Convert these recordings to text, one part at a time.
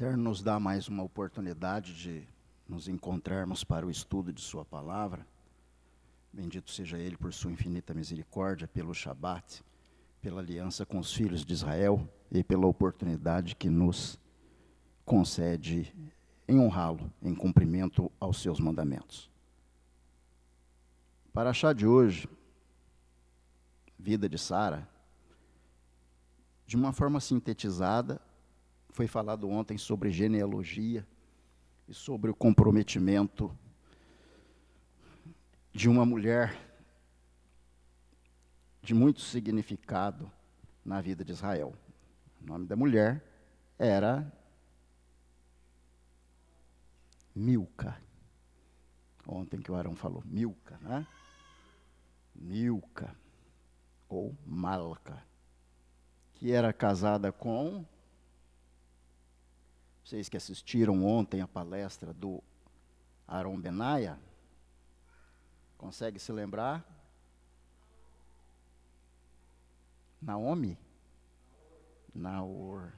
Eterno nos dá mais uma oportunidade de nos encontrarmos para o estudo de sua palavra. Bendito seja Ele por sua infinita misericórdia, pelo Shabat, pela aliança com os filhos de Israel e pela oportunidade que nos concede em honrá-lo, em cumprimento aos seus mandamentos. Para a chá de hoje, vida de Sara, de uma forma sintetizada, foi falado ontem sobre genealogia e sobre o comprometimento de uma mulher de muito significado na vida de Israel. O nome da mulher era Milca. Ontem que o Arão falou, Milca, né? Milca, ou Malca, que era casada com... Vocês que assistiram ontem a palestra do Aron Benaia, consegue se lembrar? Naomi? Naor.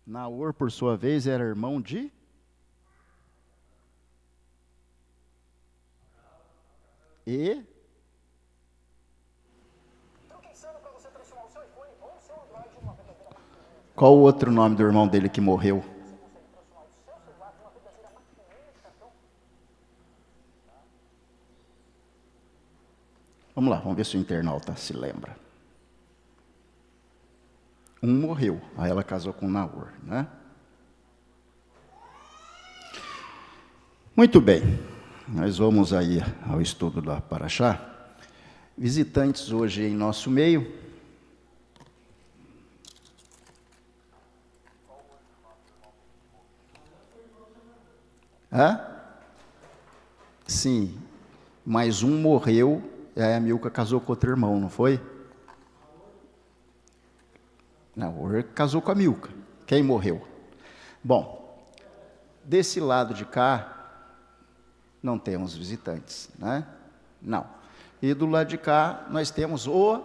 Naor, por sua vez, era irmão de... E... Qual o outro nome do irmão dele que morreu? Vamos lá, vamos ver se o internauta se lembra. Um morreu, aí ela casou com Naor, né? Muito bem, nós vamos aí ao estudo da Paraxá. Visitantes hoje em nosso meio. Sim, mas um morreu, e aí a Milca casou com outro irmão, não foi? Não, casou com a Milca. Quem morreu? Bom, desse lado de cá, não temos visitantes, né? Não. E do lado de cá, nós temos o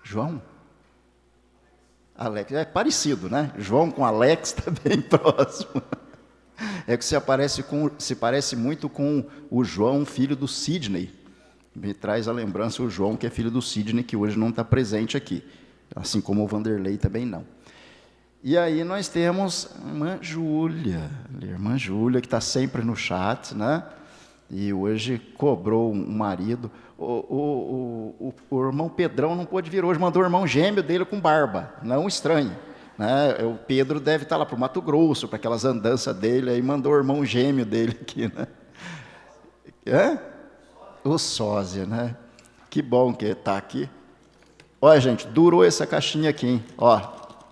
João. Alex, é parecido, né? João com Alex está bem próximo. É que se parece muito com o João, filho do Sidney. Me traz a lembrança o João, que é filho do Sidney, que hoje não está presente aqui. Assim como o Vanderlei também não. E aí nós temos a irmã Júlia, que está sempre no chat, né? E hoje cobrou um marido. O irmão Pedrão não pôde vir hoje, mandou o irmão gêmeo dele com barba, não estranho. Né? O Pedro deve estar lá para o Mato Grosso, para aquelas andanças dele, aí mandou o irmão gêmeo dele aqui, né? O sósia, né? Que bom que está aqui. Olha, gente, durou essa caixinha aqui, hein? Ó,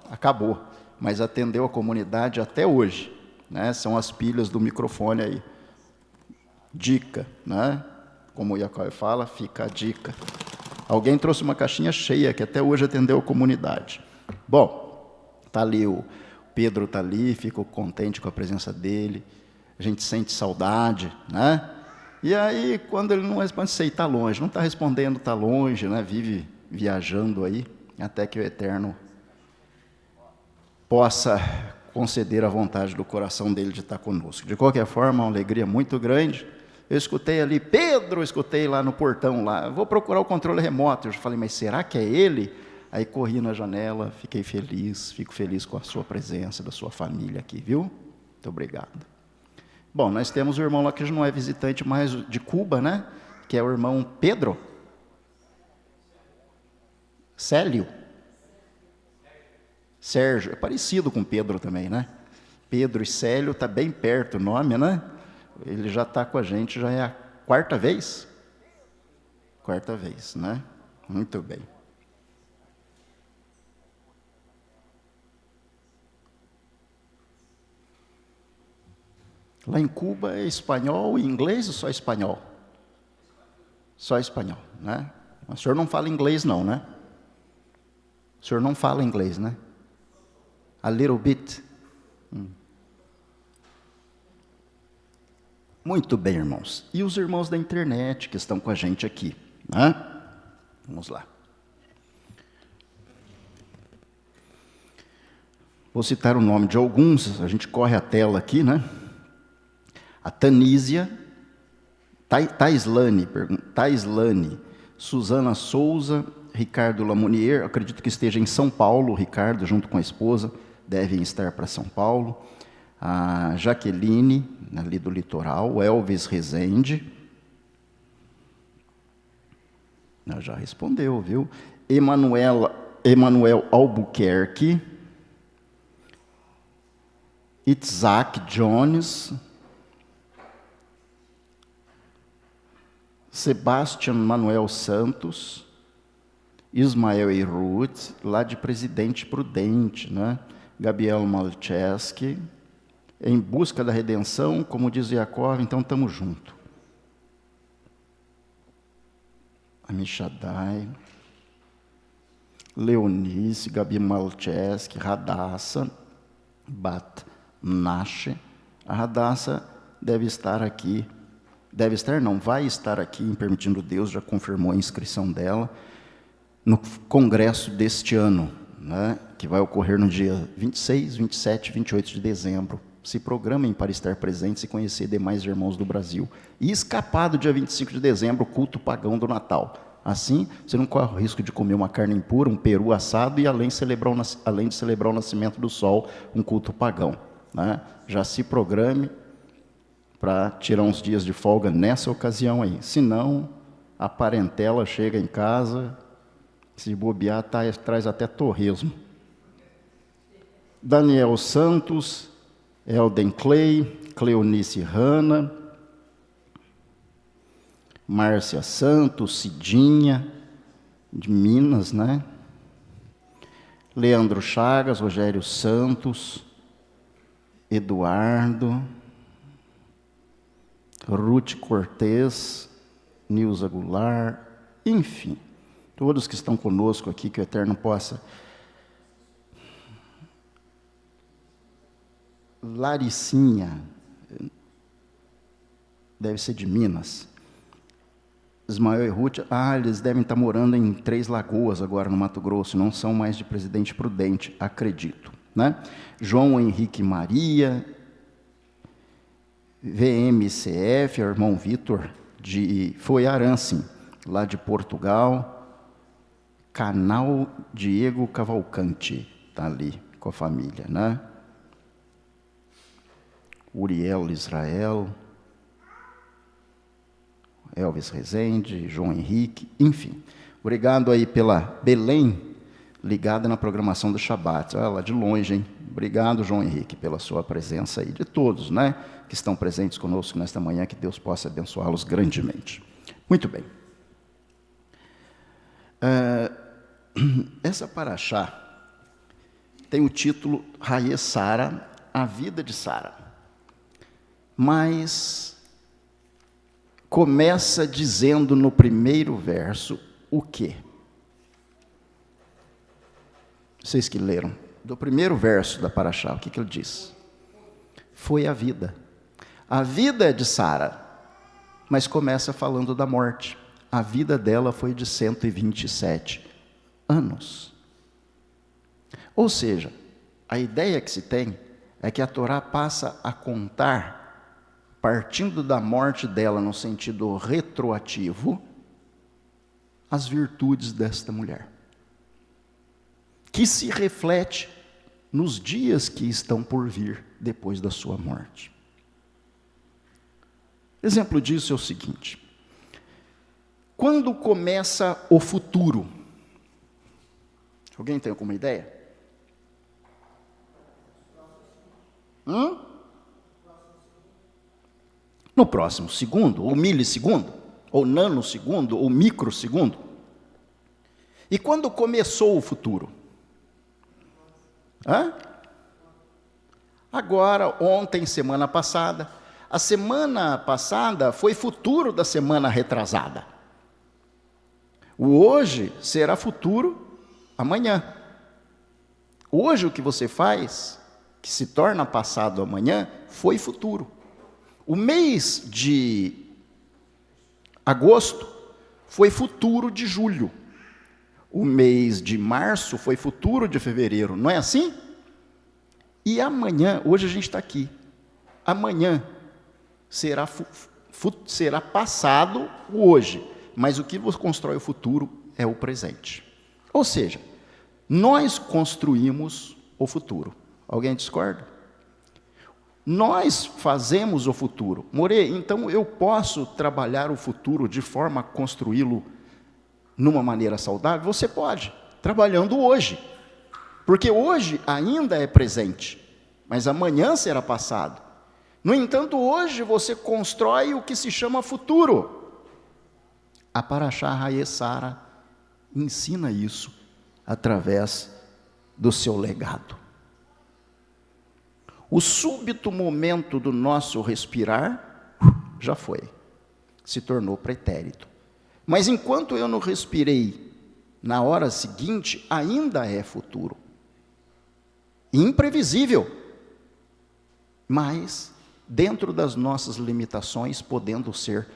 acabou, mas atendeu a comunidade até hoje, né? São as pilhas do microfone aí. Dica, né? Como o Iacoy fala, fica a dica. Alguém trouxe uma caixinha cheia, que até hoje atendeu a comunidade. Bom, está ali, o Pedro está ali, fico contente com a presença dele, a gente sente saudade, né? E aí, quando ele não responde, sei, está longe, não está respondendo, está longe, né? Vive viajando aí, até que o Eterno possa conceder a vontade do coração dele de estar conosco. De qualquer forma, uma alegria muito grande. Eu escutei ali, Pedro, escutei lá no portão, lá, vou procurar o controle remoto. Eu falei, mas será que é ele? Aí corri na janela, fiquei feliz, fico feliz com a sua presença, da sua família aqui, viu? Muito obrigado. Bom, nós temos o irmão lá que já não é visitante mais de Cuba, né? Que é o irmão Pedro. Célio. Sérgio, é parecido com Pedro também, né? Pedro e Célio, está bem perto o nome, né? Ele já está com a gente, já é a quarta vez? Quarta vez, né? Muito bem. Lá em Cuba é espanhol e inglês ou só espanhol? Só espanhol, né? Mas o senhor não fala inglês não, né? O senhor não fala inglês, né? A little bit. Muito bem, irmãos. E os irmãos da internet que estão com a gente aqui, né? Vamos lá. Vou citar o nome de alguns, a gente corre a tela aqui, né? A Tanísia, Taislane, Suzana Souza, Ricardo Lamounier, acredito que esteja em São Paulo, Ricardo, junto com a esposa, devem estar para São Paulo. A Jaqueline, ali do litoral, o Elvis Rezende. Já respondeu, viu? Emanuel Albuquerque. Itzhak Jones. Sebastian Manuel Santos. Ismael Eirut, lá de Presidente Prudente, né? Gabriel Malcheski. Em busca da redenção, como diz Yaakov, então estamos juntos. Amishadai, Leonice, Gabi Malcheski, Radassa, Bat Nashe. A Radassa deve estar aqui, vai estar aqui, em Permitindo Deus, já confirmou a inscrição dela, no congresso deste ano, né, que vai ocorrer no dia 26, 27 e 28 de dezembro. Se programem para estar presentes e conhecer demais irmãos do Brasil. E escapar do dia 25 de dezembro, o culto pagão do Natal. Assim, você não corre o risco de comer uma carne impura, um peru assado e, além de celebrar o nascimento do sol, um culto pagão, né? Já se programe para tirar uns dias de folga nessa ocasião aí. Senão, a parentela chega em casa, se bobear, traz até torresmo. Daniel Santos, Elden Clay, Cleonice Hanna, Márcia Santos, Cidinha, de Minas, né? Leandro Chagas, Rogério Santos, Eduardo, Ruth Cortez, Nilza Goulart, enfim, todos que estão conosco aqui, que o Eterno possa. Laricinha, deve ser de Minas. Ismael e Ruth, eles devem estar morando em Três Lagoas agora no Mato Grosso, não são mais de Presidente Prudente, acredito, né? João Henrique Maria, VMCF, o irmão Vitor, de Foiarancin, lá de Portugal. Canal Diego Cavalcante, está ali com a família, né? Uriel Israel, Elvis Rezende, João Henrique, enfim. Obrigado aí pela Belém, ligada na programação do Shabat. Olha lá de longe, hein? Obrigado, João Henrique, pela sua presença aí, de todos, né, que estão presentes conosco nesta manhã, que Deus possa abençoá-los grandemente. Muito bem. Essa paraxá tem o título Raie Sara, a vida de Sara. Mas começa dizendo no primeiro verso o quê? Vocês que leram, do primeiro verso da paraxá, o que ele diz? Foi a vida. A vida é de Sara, mas começa falando da morte. A vida dela foi de 127 anos. Ou seja, a ideia que se tem é que a Torá passa a contar, partindo da morte dela no sentido retroativo, as virtudes desta mulher, que se reflete nos dias que estão por vir depois da sua morte. Exemplo disso é o seguinte: quando começa o futuro? Alguém tem alguma ideia? No próximo segundo, ou milissegundo, ou nanosegundo, ou microsegundo. E quando começou o futuro? Agora, ontem, semana passada. A semana passada foi futuro da semana retrasada. O hoje será futuro amanhã. Hoje o que você faz, que se torna passado amanhã, foi futuro. O mês de agosto foi futuro de julho. O mês de março foi futuro de fevereiro. Não é assim? E amanhã, hoje a gente está aqui, amanhã será passado o hoje, mas o que constrói o futuro é o presente. Ou seja, nós construímos o futuro. Alguém discorda? Nós fazemos o futuro. More, então eu posso trabalhar o futuro de forma a construí-lo numa maneira saudável? Você pode, trabalhando hoje. Porque hoje ainda é presente, mas amanhã será passado. No entanto, hoje você constrói o que se chama futuro. A Parashá Hayesara ensina isso através do seu legado. O súbito momento do nosso respirar já foi, se tornou pretérito. Mas enquanto eu não respirei na hora seguinte, ainda é futuro. Imprevisível, mas dentro das nossas limitações, podendo ser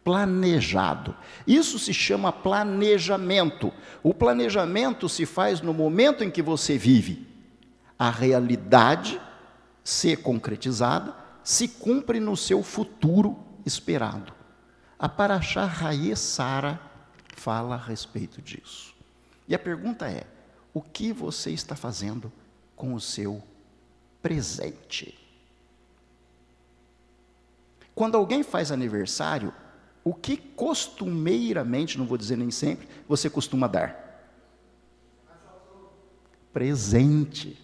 planejado. Isso se chama planejamento. O planejamento se faz no momento em que você vive. A realidade ser concretizada se cumpre no seu futuro esperado. A Parashá Hayesara fala a respeito disso. E a pergunta é: o que você está fazendo com o seu presente? Quando alguém faz aniversário, o que costumeiramente, não vou dizer nem sempre, você costuma dar? Presente.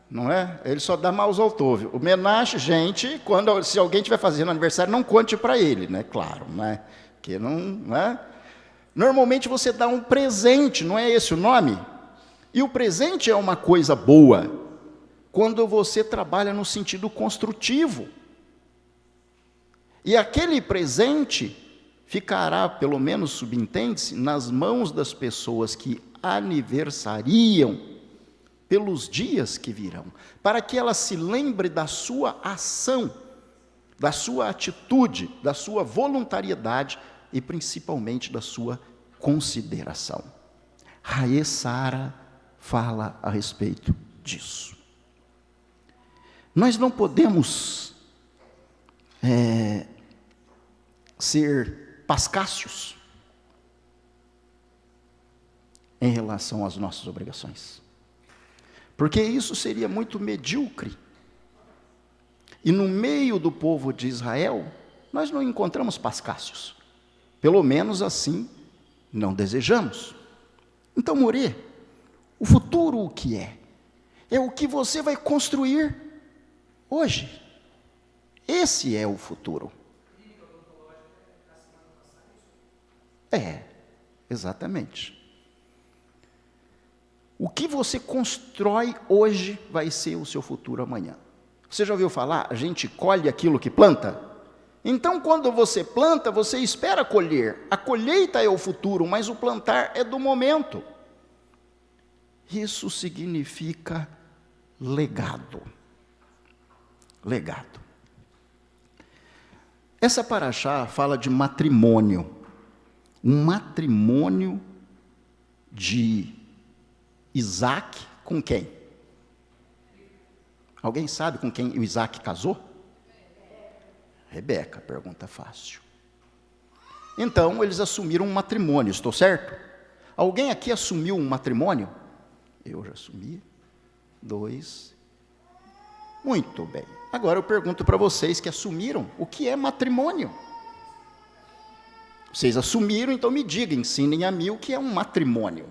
Não é? Ele só dá maus outovos. O Menashe, gente, se alguém estiver fazendo aniversário, não conte para ele, né? Claro, né? Porque não é? Normalmente você dá um presente, não é esse o nome? E o presente é uma coisa boa quando você trabalha no sentido construtivo. E aquele presente ficará, pelo menos subentende-se, nas mãos das pessoas que aniversariam pelos dias que virão, para que ela se lembre da sua ação, da sua atitude, da sua voluntariedade e principalmente da sua consideração. Hayesara fala a respeito disso. Nós não podemos ser pascácios em relação às nossas obrigações, porque isso seria muito medíocre. E no meio do povo de Israel, nós não encontramos pascácios. Pelo menos assim, não desejamos. Então, More, o futuro o que é? É o que você vai construir hoje. Esse é o futuro. Exatamente. O que você constrói hoje vai ser o seu futuro amanhã. Você já ouviu falar? A gente colhe aquilo que planta? Então, quando você planta, você espera colher. A colheita é o futuro, mas o plantar é do momento. Isso significa legado. Legado. Essa Parashá fala de matrimônio. Um matrimônio de Isaac com quem? Alguém sabe com quem o Isaac casou? Rebeca, pergunta fácil. Então, eles assumiram um matrimônio, estou certo? Alguém aqui assumiu um matrimônio? Eu já assumi. 2. Muito bem. Agora eu pergunto para vocês que assumiram, o que é matrimônio? Vocês assumiram, então me digam, ensinem a mim o que é um matrimônio.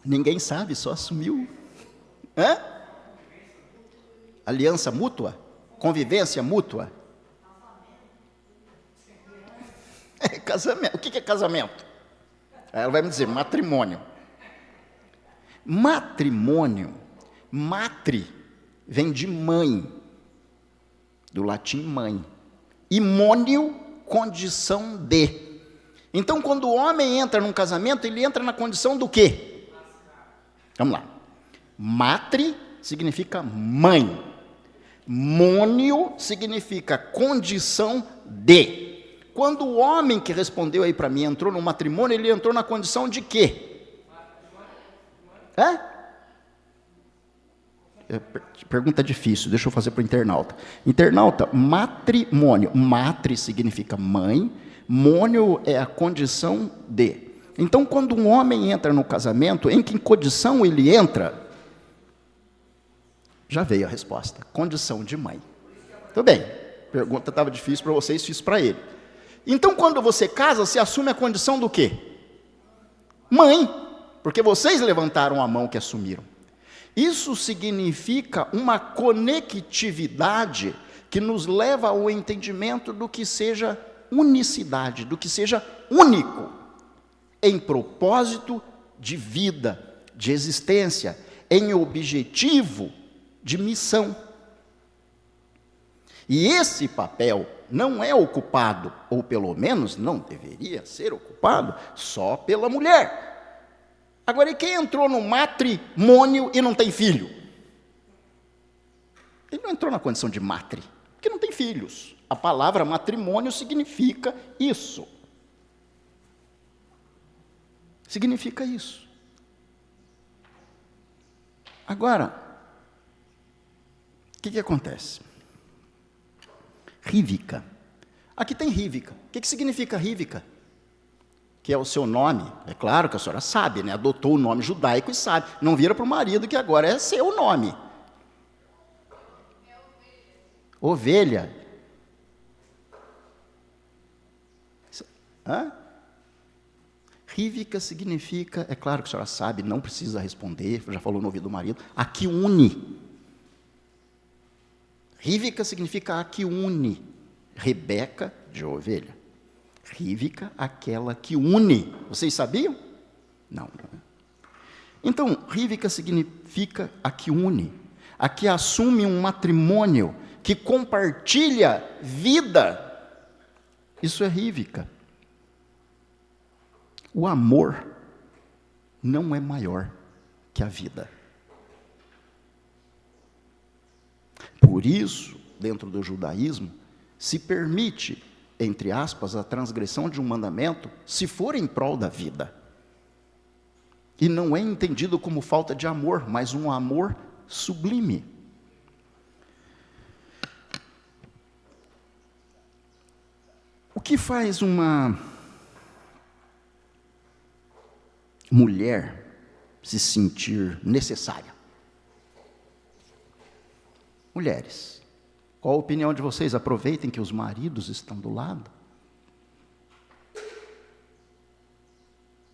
Ninguém sabe, só assumiu. Aliança mútua? Convivência mútua? Casamento. O que é casamento? Aí ela vai me dizer, matrimônio. Matrimônio, matri, vem de mãe, do latim mãe. E mônio, condição de. Então, quando o homem entra num casamento, ele entra na condição do quê? Vamos lá. Matri significa mãe. Mônio significa condição de. quando o homem que respondeu aí para mim entrou no matrimônio, ele entrou na condição de quê? Pergunta difícil, deixa eu fazer para o internauta. Internauta, matrimônio. Matri significa mãe, mônio é a condição de. Então, quando um homem entra no casamento, em que condição ele entra? Já veio a resposta, condição de mãe. Tudo bem, pergunta estava difícil para vocês, fiz para ele. Então, quando você casa, você assume a condição do quê? Mãe, porque vocês levantaram a mão que assumiram. Isso significa uma conectividade que nos leva ao entendimento do que seja unicidade, do que seja único, em propósito de vida, de existência, em objetivo de missão. E esse papel não é ocupado, ou pelo menos não deveria ser ocupado, só pela mulher. Agora, e quem entrou no matrimônio e não tem filho? Ele não entrou na condição de matri, porque não tem filhos. A palavra matrimônio significa isso. Significa isso. Agora, o que acontece? Rívica. Aqui tem Rívica. O que significa Rívica? Que é o seu nome. É claro que a senhora sabe, né? Adotou o nome judaico e sabe. Não vira para o marido que agora é seu nome. Ovelha. Hã? Rívica significa, é claro que a senhora sabe, não precisa responder, já falou no ouvido do marido, a que une. Rívica significa a que une. Rebeca, de ovelha. Rívica, aquela que une. Vocês sabiam? Não. Então, rívica significa a que une, a que assume um matrimônio, que compartilha vida. Isso é rívica. O amor não é maior que a vida. Por isso, dentro do judaísmo, se permite, entre aspas, a transgressão de um mandamento, se for em prol da vida. E não é entendido como falta de amor, mas um amor sublime. O que faz uma mulher se sentir necessária? Mulheres, qual a opinião de vocês? Aproveitem que os maridos estão do lado.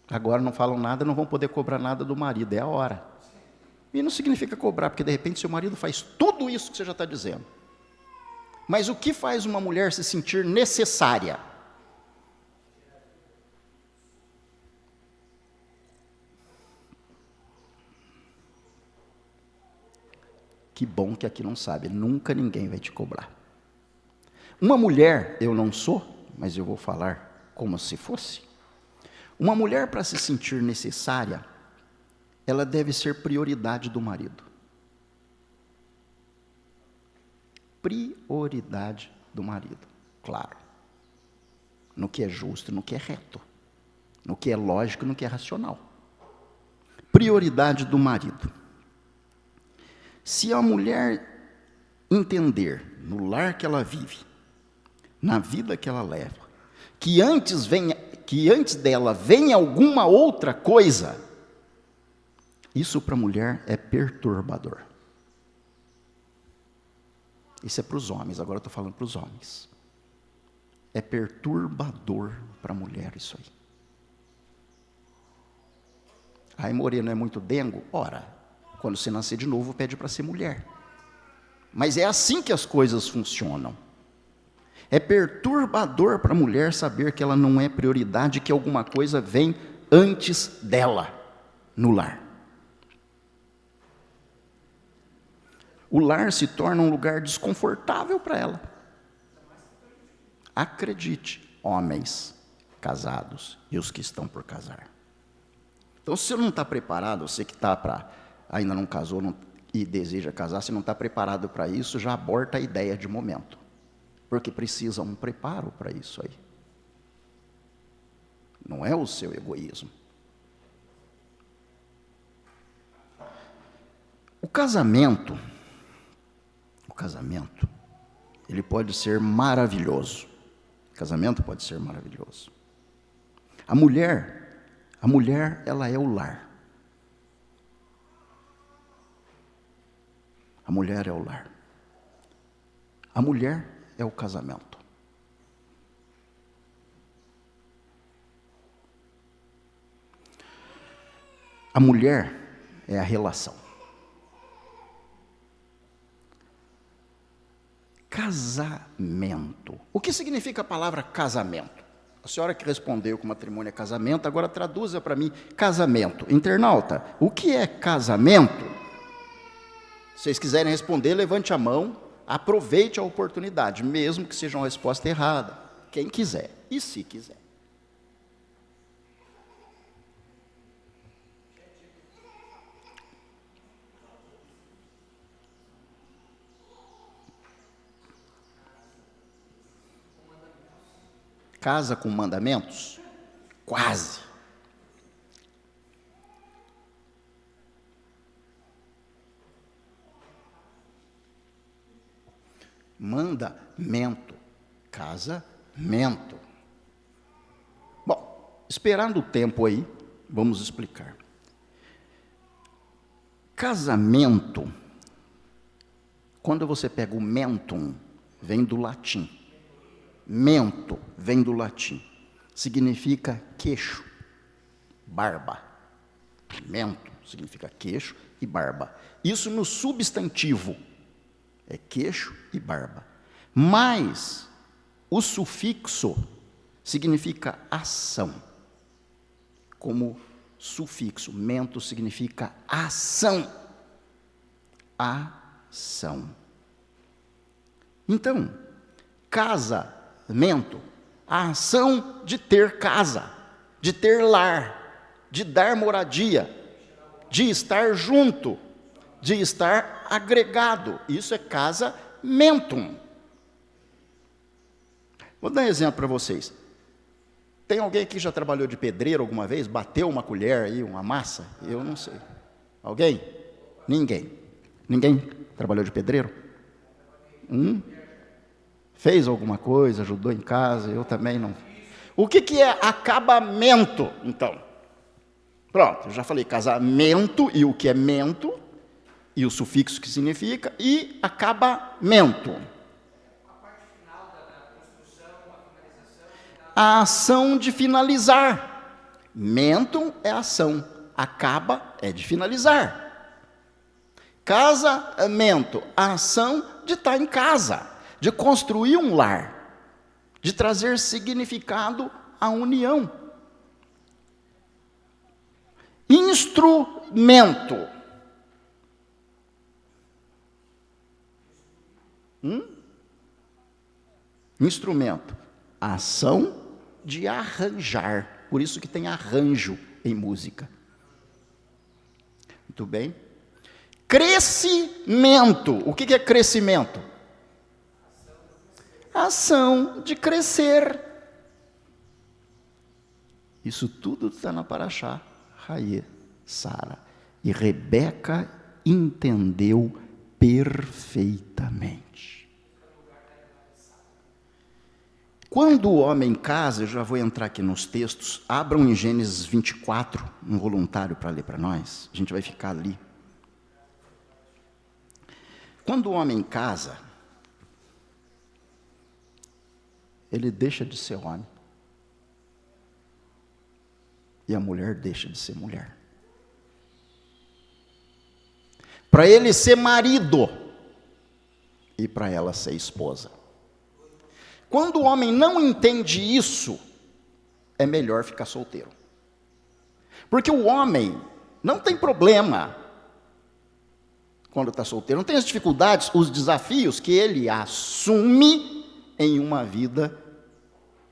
Agora não falam nada, não vão poder cobrar nada do marido, é a hora. E não significa cobrar, porque de repente seu marido faz tudo isso que você já está dizendo. Mas o que faz uma mulher se sentir necessária? Que bom que aqui não sabe, nunca ninguém vai te cobrar. Uma mulher, eu não sou, mas eu vou falar como se fosse. Uma mulher, para se sentir necessária, ela deve ser prioridade do marido. Prioridade do marido, claro. No que é justo, no que é reto. No que é lógico, no que é racional. Prioridade do marido. Se a mulher entender, no lar que ela vive, na vida que ela leva, que antes dela vem alguma outra coisa, isso para a mulher é perturbador. Isso é para os homens, agora eu estou falando para os homens. É perturbador para a mulher isso aí. Ai, Moreno, é muito dengo? Ora, quando você nascer de novo, pede para ser mulher. Mas é assim que as coisas funcionam. É perturbador para a mulher saber que ela não é prioridade, que alguma coisa vem antes dela, no lar. O lar se torna um lugar desconfortável para ela. Acredite, homens casados e os que estão por casar. Então, se você não está preparado, você que está ainda não casou e deseja casar, se não está preparado para isso, já aborta a ideia de momento. Porque precisa um preparo para isso aí. não é o seu egoísmo. O casamento, ele pode ser maravilhoso. O casamento pode ser maravilhoso. A mulher, ela é o lar. A mulher é o lar. A mulher é o casamento. A mulher é a relação. Casamento. O que significa a palavra casamento? A senhora que respondeu que o matrimônio é casamento, agora traduza para mim casamento. Internauta, o que é casamento? Se vocês quiserem responder, levante a mão, aproveite a oportunidade, mesmo que seja uma resposta errada. Quem quiser, e se quiser. Casa com mandamentos? Quase. Mandamento. Casamento. Bom, esperando o tempo aí, vamos explicar. Casamento, quando você pega o mentum, vem do latim. Mento vem do latim, significa queixo, barba. Mento significa queixo e barba. Isso no substantivo, é queixo e barba. Mas o sufixo significa ação, como sufixo. Mento significa ação. Ação. Então, casamento, a ação de ter casa, de ter lar, de dar moradia, de estar junto, de estar agregado. Isso é casamentum. Vou dar um exemplo para vocês. Tem alguém aqui que já trabalhou de pedreiro alguma vez? Bateu uma colher aí, uma massa? Eu não sei. Alguém? Ninguém. Ninguém trabalhou de pedreiro? Fez alguma coisa, ajudou em casa, eu também não. O que é acabamento, então? Pronto, eu já falei casamento e o que é mento, e o sufixo que significa, e acabamento. A parte final da construção, a finalização. A ação de finalizar. Mentum é ação, acaba é de finalizar. Casamento, a ação de estar em casa, de construir um lar, de trazer significado à união. Instrumento. Instrumento. Ação de arranjar. Por isso que tem arranjo em música. Muito bem. Crescimento. O que é crescimento? Ação de crescer. Isso tudo está na Parashá Hayê Sara. E Rebeca entendeu perfeitamente. Quando o homem casa, eu já vou entrar aqui nos textos, abram em Gênesis 24, um voluntário para ler para nós, a gente vai ficar ali. Quando o homem casa, ele deixa de ser homem. E a mulher deixa de ser mulher. Para ele ser marido e para ela ser esposa. Quando o homem não entende isso, é melhor ficar solteiro. Porque o homem não tem problema quando está solteiro, não tem as dificuldades, os desafios que ele assume em uma vida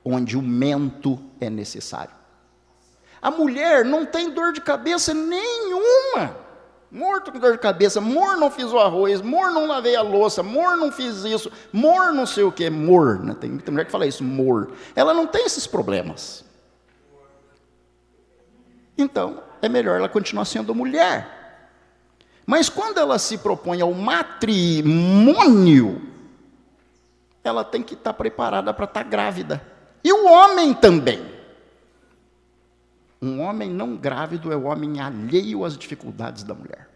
onde o mento é necessário. A mulher não tem dor de cabeça nenhuma. Morto com dor de cabeça, amor, não fiz o arroz, amor, não lavei a louça, amor, não fiz isso, amor, não sei o que, amor, né? Tem muita mulher que fala isso, amor. Ela não tem esses problemas. Então, é melhor ela continuar sendo mulher. Mas quando ela se propõe ao matrimônio, ela tem que estar preparada para estar grávida. E o homem também. Um homem não grávido é o homem alheio às dificuldades da mulher.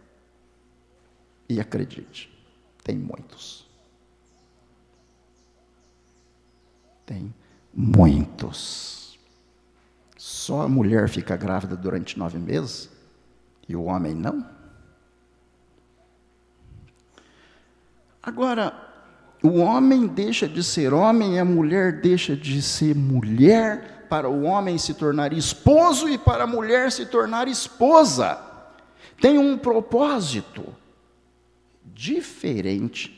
E acredite, tem muitos. Tem muitos. Só a mulher fica grávida durante 9 meses e o homem não? Agora, o homem deixa de ser homem e a mulher deixa de ser mulher para o homem se tornar esposo e para a mulher se tornar esposa. Tem um propósito diferente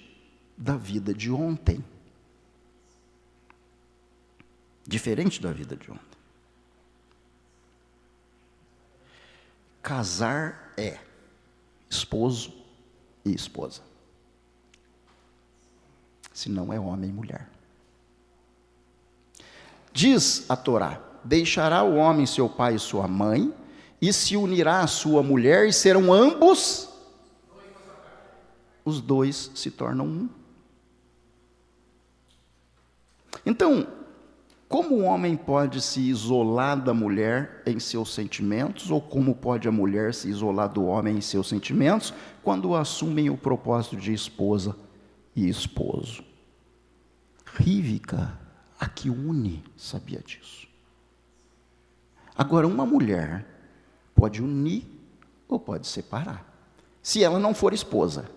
da vida de ontem. Diferente da vida de ontem. Casar é esposo e esposa. Se não é homem e mulher. Diz a Torá: deixará o homem seu pai e sua mãe, e se unirá à sua mulher, e serão ambos, os dois se tornam um. Então, como o homem pode se isolar da mulher em seus sentimentos, ou como pode a mulher se isolar do homem em seus sentimentos, quando assumem o propósito de esposa e esposo? Rívica, a que une, sabia disso. Agora, uma mulher pode unir ou pode separar, se ela não for esposa.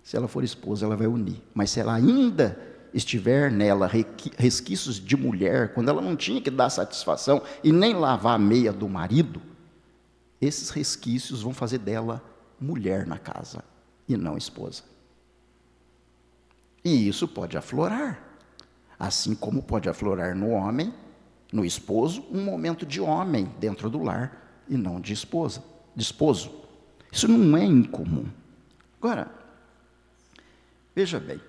Se ela for esposa, ela vai unir. Mas se ela ainda estiver nela resquícios de mulher, quando ela não tinha que dar satisfação e nem lavar a meia do marido, esses resquícios vão fazer dela mulher na casa e não esposa. E isso pode aflorar, assim como pode aflorar no homem, no esposo, um momento de homem dentro do lar e não de esposa, de esposo. Isso não é incomum. Agora, veja bem,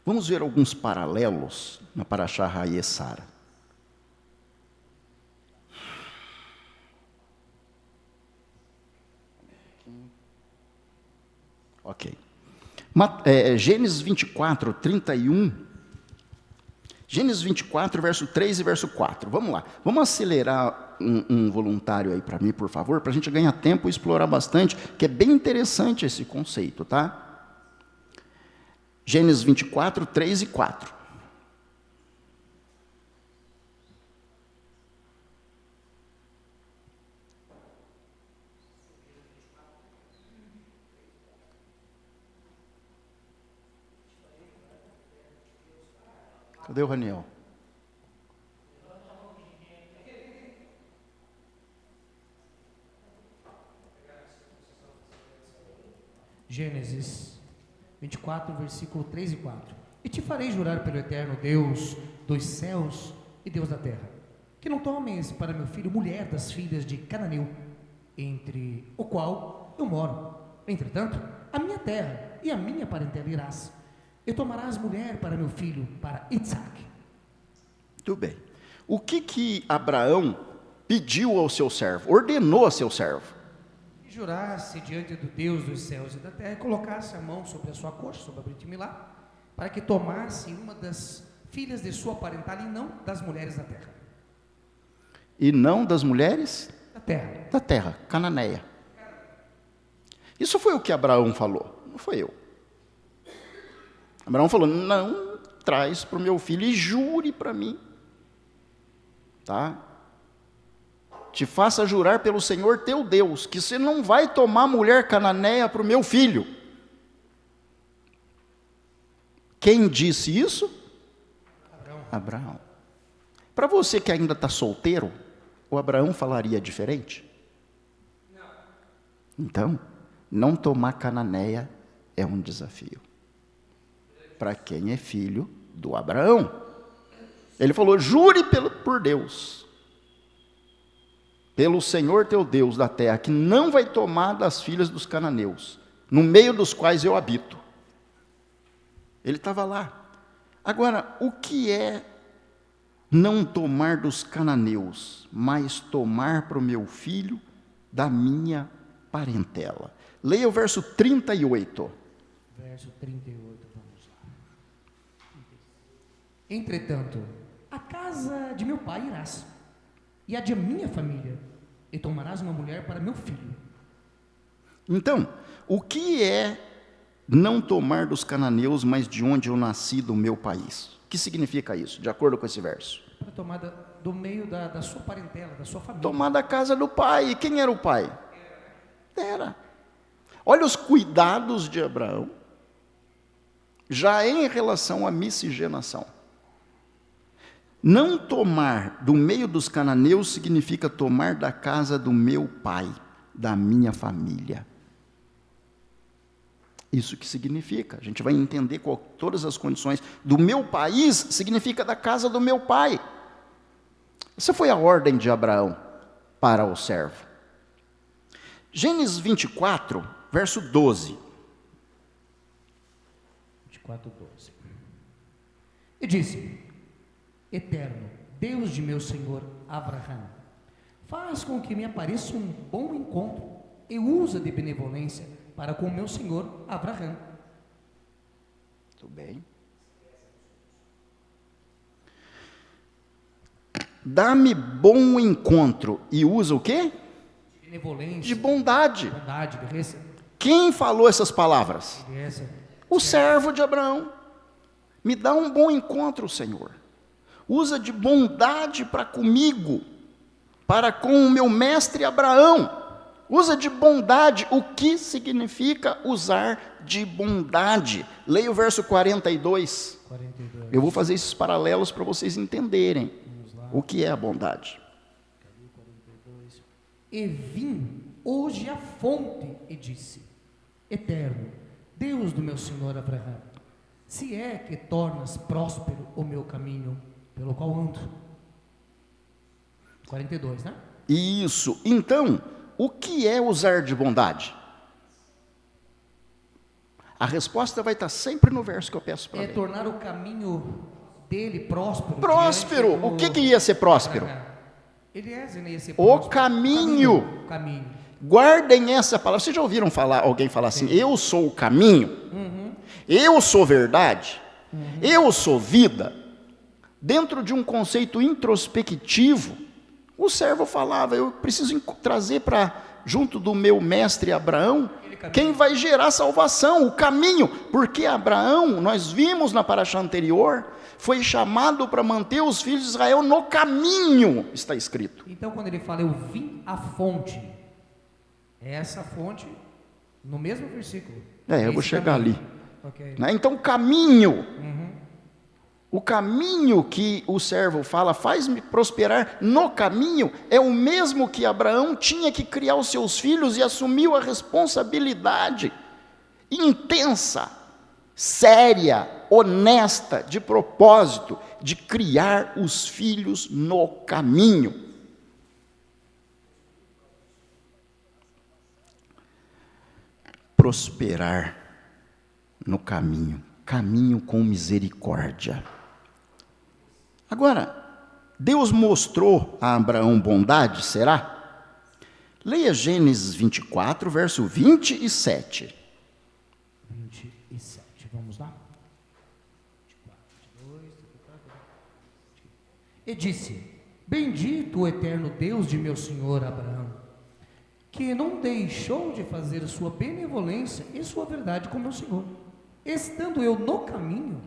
vamos ver alguns paralelos na Parashá Hayesara. Ok. Gênesis 24, 31. Gênesis 24, verso 3 e verso 4. Vamos lá. Vamos acelerar um voluntário aí para mim, por favor, para a gente ganhar tempo e explorar bastante, que é bem interessante esse conceito, tá? Gênesis 24, 3 e 4. Cadê o Raniel? Gênesis 24, versículo 3 e 4. E te farei jurar pelo eterno Deus dos céus e Deus da terra, que não tomes para meu filho mulher das filhas de Cananeu, entre o qual eu moro. Entretanto, a minha terra e a minha parentela irás, e tomarás mulher para meu filho, para Itzaque. Muito bem. O que Abraão pediu ao seu servo, ordenou a seu servo? E jurasse diante do Deus dos céus e da terra, e colocasse a mão sobre a sua coxa, sobre a Brit Milá, para que tomasse uma das filhas de sua parentela e não das mulheres da terra. E não das mulheres? Da terra. Da terra, cananeia. Isso foi o que Abraão falou, não foi eu. Abraão falou: não traz para o meu filho e jure para mim, tá? Te faça jurar pelo Senhor teu Deus, que você não vai tomar mulher cananeia para o meu filho. Quem disse isso? Abraão. Para você que ainda está solteiro, o Abraão falaria diferente? Não. Então, não tomar cananeia é um desafio para quem é filho do Abraão. Ele falou: jure por Deus, pelo Senhor teu Deus da terra, que não vai tomar das filhas dos cananeus, no meio dos quais eu habito. Ele estava lá. Agora, o que é não tomar dos cananeus, mas tomar para o meu filho da minha parentela. Leia o verso 38. Verso 38, vamos lá. Entretanto, a casa de meu pai irás, e a de minha família, e tomarás uma mulher para meu filho. Então, o que é não tomar dos cananeus, mas de onde eu nasci, do meu país? O que significa isso, de acordo com esse verso? Para tomar do meio da sua parentela, da sua família. Tomar da casa do pai. E quem era o pai? Era. Olha os cuidados de Abraão, já em relação à miscigenação. Não tomar do meio dos cananeus significa tomar da casa do meu pai, da minha família. Isso que significa, a gente vai entender todas as condições. Do meu país significa da casa do meu pai. Essa foi a ordem de Abraão para o servo. Gênesis 24, verso 12. 24, 12. E disse: Eterno, Deus de meu senhor Abraão, faz com que me apareça um bom encontro e usa de benevolência para com meu senhor Abraão. Muito bem. Dá-me bom encontro e usa o quê? De benevolência. De bondade. Bondade, beleza? Quem falou essas palavras? Beleza. O servo de Abraão. Me dá um bom encontro, Senhor. Usa de bondade para comigo, para com o meu mestre Abraão. Usa de bondade. O que significa usar de bondade? Leia o verso 42. 42. Eu vou fazer esses paralelos para vocês entenderem o que é a bondade. E vim hoje à fonte e disse: Eterno, Deus do meu senhor Abraão, se é que tornas próspero o meu caminho pelo qual ando. 42, né? Isso. Então, o que é usar de bondade? A resposta vai estar sempre no verso que eu peço para ler. Tornar o caminho dele próspero. Próspero. O que ia ser próspero? Eliezer ia ser próspero. O caminho. Guardem essa palavra. Vocês já ouviram alguém falar assim: eu sou o caminho, eu sou verdade, eu sou vida? Dentro de um conceito introspectivo, o servo falava: eu preciso trazer para junto do meu mestre Abraão quem vai gerar salvação, o caminho. Porque Abraão, nós vimos na paraxá anterior, foi chamado para manter os filhos de Israel no caminho, está escrito. Então, quando ele fala, eu vim à fonte, é essa fonte no mesmo versículo. Eu vou chegar caminho. ali. Okay. Então, caminho. O caminho que o servo fala, faz-me prosperar no caminho, é o mesmo que Abraão tinha que criar os seus filhos e assumiu a responsabilidade intensa, séria, honesta, de propósito, de criar os filhos no caminho. Prosperar no caminho, caminho com misericórdia. Agora, Deus mostrou a Abraão bondade, será? Leia Gênesis 24, verso 27. 27, vamos lá. 24, 22, e disse: Bendito o eterno Deus de meu senhor Abraão, que não deixou de fazer sua benevolência e sua verdade com meu senhor. Estando eu no caminho,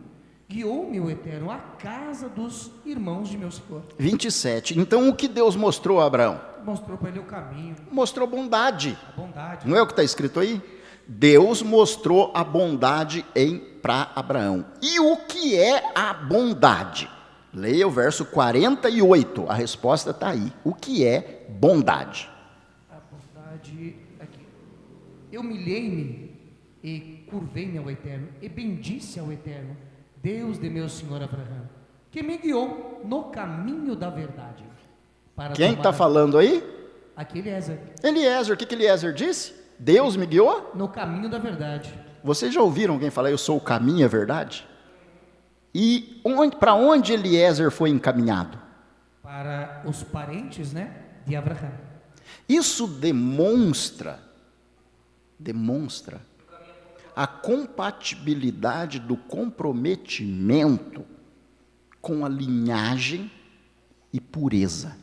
guiou-me o Eterno à casa dos irmãos de meu senhor. 27. Então, o que Deus mostrou a Abraão? Mostrou para ele o caminho. Mostrou bondade. A bondade. Não é o que está escrito aí? Deus mostrou a bondade para Abraão. E o que é a bondade? Leia o verso 48. A resposta está aí. O que é bondade? A bondade aqui. Eu humilhei-me e curvei-me ao Eterno e bendisse ao Eterno, Deus de meu senhor Abraão, que me guiou no caminho da verdade. Quem está falando aí? Aqui Eliezer. Eliezer, o que Eliezer disse? Deus me guiou? No caminho da verdade. Vocês já ouviram alguém falar, eu sou o caminho e a verdade? E para onde Eliezer foi encaminhado? para os parentes, né, de Abraão. Isso demonstra a compatibilidade do comprometimento com a linhagem e pureza.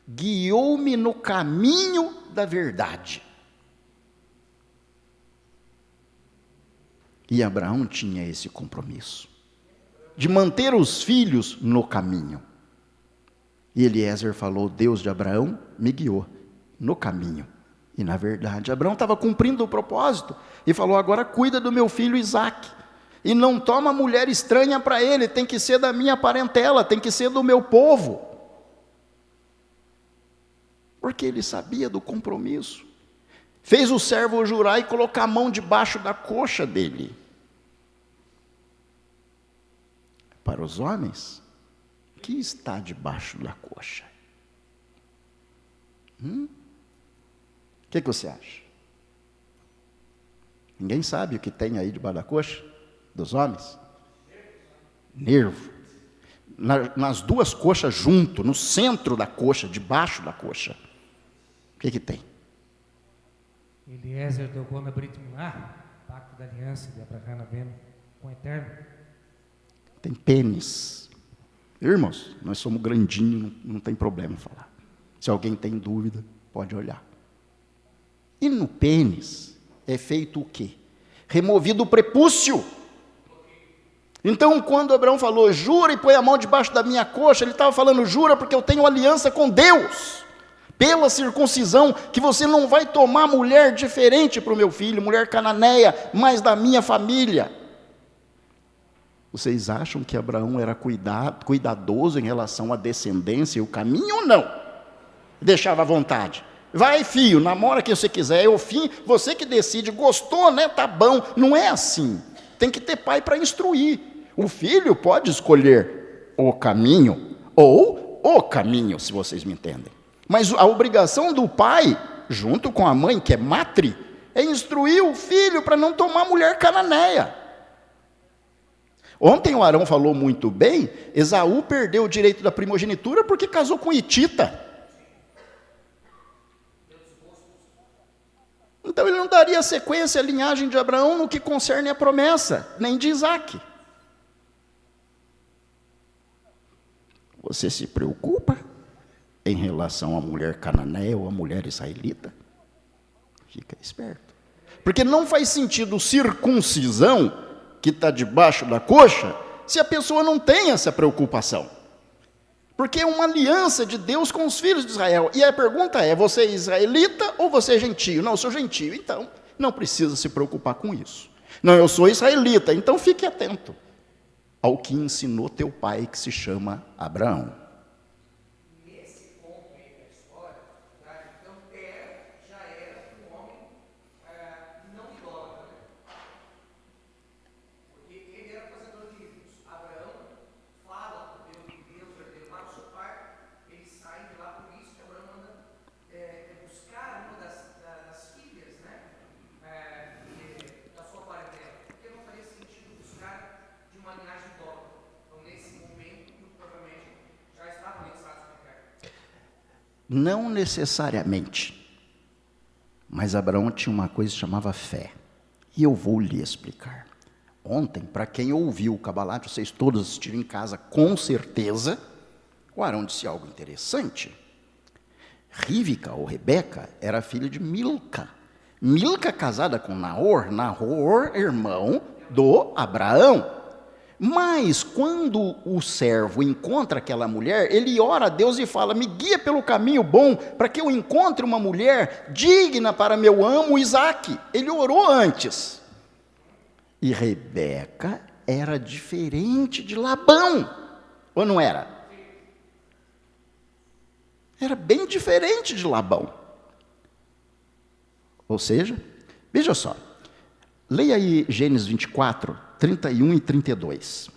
Guiou-me no caminho da verdade. E Abraão tinha esse compromisso de manter os filhos no caminho. E Eliezer falou: Deus de Abraão me guiou no caminho. E na verdade Abraão estava cumprindo o propósito e falou: agora cuida do meu filho Isaque, e não toma mulher estranha para ele, tem que ser da minha parentela, tem que ser do meu povo. Porque ele sabia do compromisso. Fez o servo jurar e colocar a mão debaixo da coxa dele. Para os homens, o que está debaixo da coxa? O que você acha? Ninguém sabe o que tem aí debaixo da coxa dos homens? Nervo. Nas duas coxas junto, no centro da coxa, debaixo da coxa. O que tem? Eliezer deu gol na Brit Milá, pacto da aliança de Abraão Abeno com o Eterno. Tem pênis. Irmãos, nós somos grandinhos, não tem problema falar. Se alguém tem dúvida, pode olhar. E no pênis é feito o quê? Removido o prepúcio. Então, quando Abraão falou, jura e põe a mão debaixo da minha coxa, ele estava falando, jura porque eu tenho aliança com Deus, pela circuncisão, que você não vai tomar mulher diferente para o meu filho, mulher cananeia, mas da minha família. Vocês acham que Abraão era cuidadoso em relação à descendência e o caminho ou não? Deixava à vontade. Vai, filho, namora quem você quiser, é o fim, você que decide, gostou, né, tá bom. Não é assim. Tem que ter pai para instruir. O filho pode escolher o caminho ou o caminho, se vocês me entendem. Mas a obrigação do pai, junto com a mãe, que é matre, é instruir o filho para não tomar mulher cananeia. Ontem o Arão falou muito bem, Esaú perdeu o direito da primogenitura porque casou com Hitita. Então ele não daria sequência à linhagem de Abraão no que concerne a promessa, nem de Isaque. Você se preocupa em relação à mulher cananeia ou à mulher israelita? Fica esperto. Porque não faz sentido circuncisão, que está debaixo da coxa, se a pessoa não tem essa preocupação. Porque é uma aliança de Deus com os filhos de Israel. E a pergunta é, você é israelita ou você é gentio? Não, eu sou gentio. Então, não precisa se preocupar com isso. Não, eu sou israelita. Então, fique atento ao que ensinou teu pai, que se chama Abraão. Nesse ponto aí da história, então Tera já era um homem não idólatra, né? Porque ele era fazedor de ídolos. Abraão fala com Deus, que Deus ordenou para o seu pai, eles saem de lá, por isso que Abraão manda buscar uma das filhas, né, da sua parentela, porque não faria sentido buscar de uma linhagem idólatra. Então, nesse momento, provavelmente, já estavam lançados no inferno. Não necessariamente. Mas Abraão tinha uma coisa que chamava fé. E eu vou lhe explicar. Ontem, para quem ouviu o Cabalate, vocês todos assistiram em casa, com certeza, o Arão disse algo interessante. Rívica, ou Rebeca, era filha de Milca. Milca casada com Naor, Naor, irmão do Abraão. Mas quando o servo encontra aquela mulher, ele ora a Deus e fala, me guia pelo caminho bom, para que eu encontre uma mulher digna para meu amo Isaque. Ele orou antes. E Rebeca era diferente de Labão, ou não era? Era bem diferente de Labão. Ou seja, veja só, leia aí Gênesis 24, 31 e 32.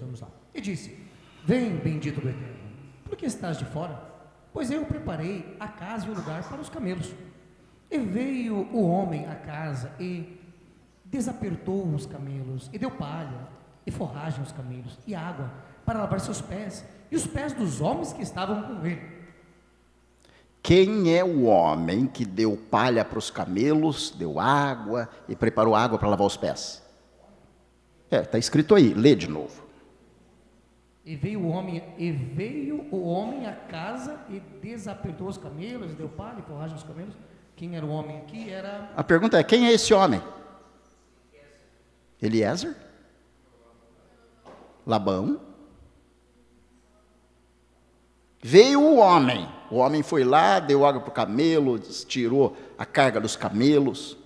Vamos lá. E disse, vem, bendito do Eterno, por que estás de fora? Pois eu preparei a casa e o lugar para os camelos. E veio o homem à casa e desapertou os camelos, e deu palha, e forragem aos camelos, e água, para lavar seus pés, e os pés dos homens que estavam com ele. Quem é o homem que deu palha para os camelos, deu água e preparou água para lavar os pés? Está escrito aí, lê de novo. E veio o homem à casa e desapertou os camelos, e deu palha e forragem aos camelos. Quem era o homem aqui? Era... A pergunta é, quem é esse homem? Eliezer? Labão? Veio o homem foi lá, deu água para o camelo, tirou a carga dos camelos.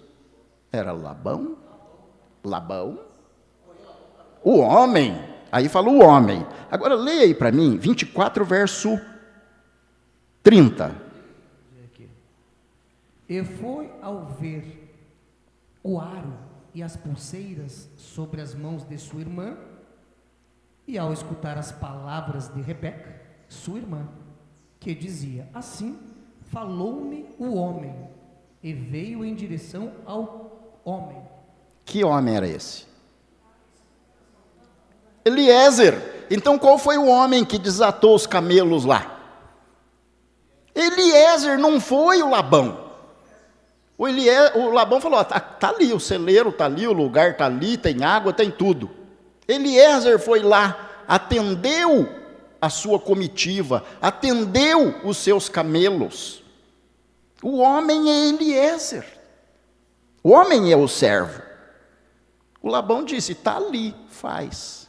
Era Labão? Labão? O homem, aí falou o homem. Agora leia aí para mim, 24 verso 30. E foi ao ver o aro e as pulseiras sobre as mãos de sua irmã, e ao escutar as palavras de Rebeca, sua irmã, que dizia, assim falou-me o homem, e veio em direção ao homem. Que homem era esse? Eliezer. Então qual foi o homem que desatou os camelos lá? Eliezer, não foi o Labão. O Labão falou, tá ali, o celeiro está ali, o lugar está ali, tem água, tem tudo. Eliezer foi lá, atendeu a sua comitiva, atendeu os seus camelos. O homem é Eliezer. O homem é o servo. O Labão disse, está ali, faz.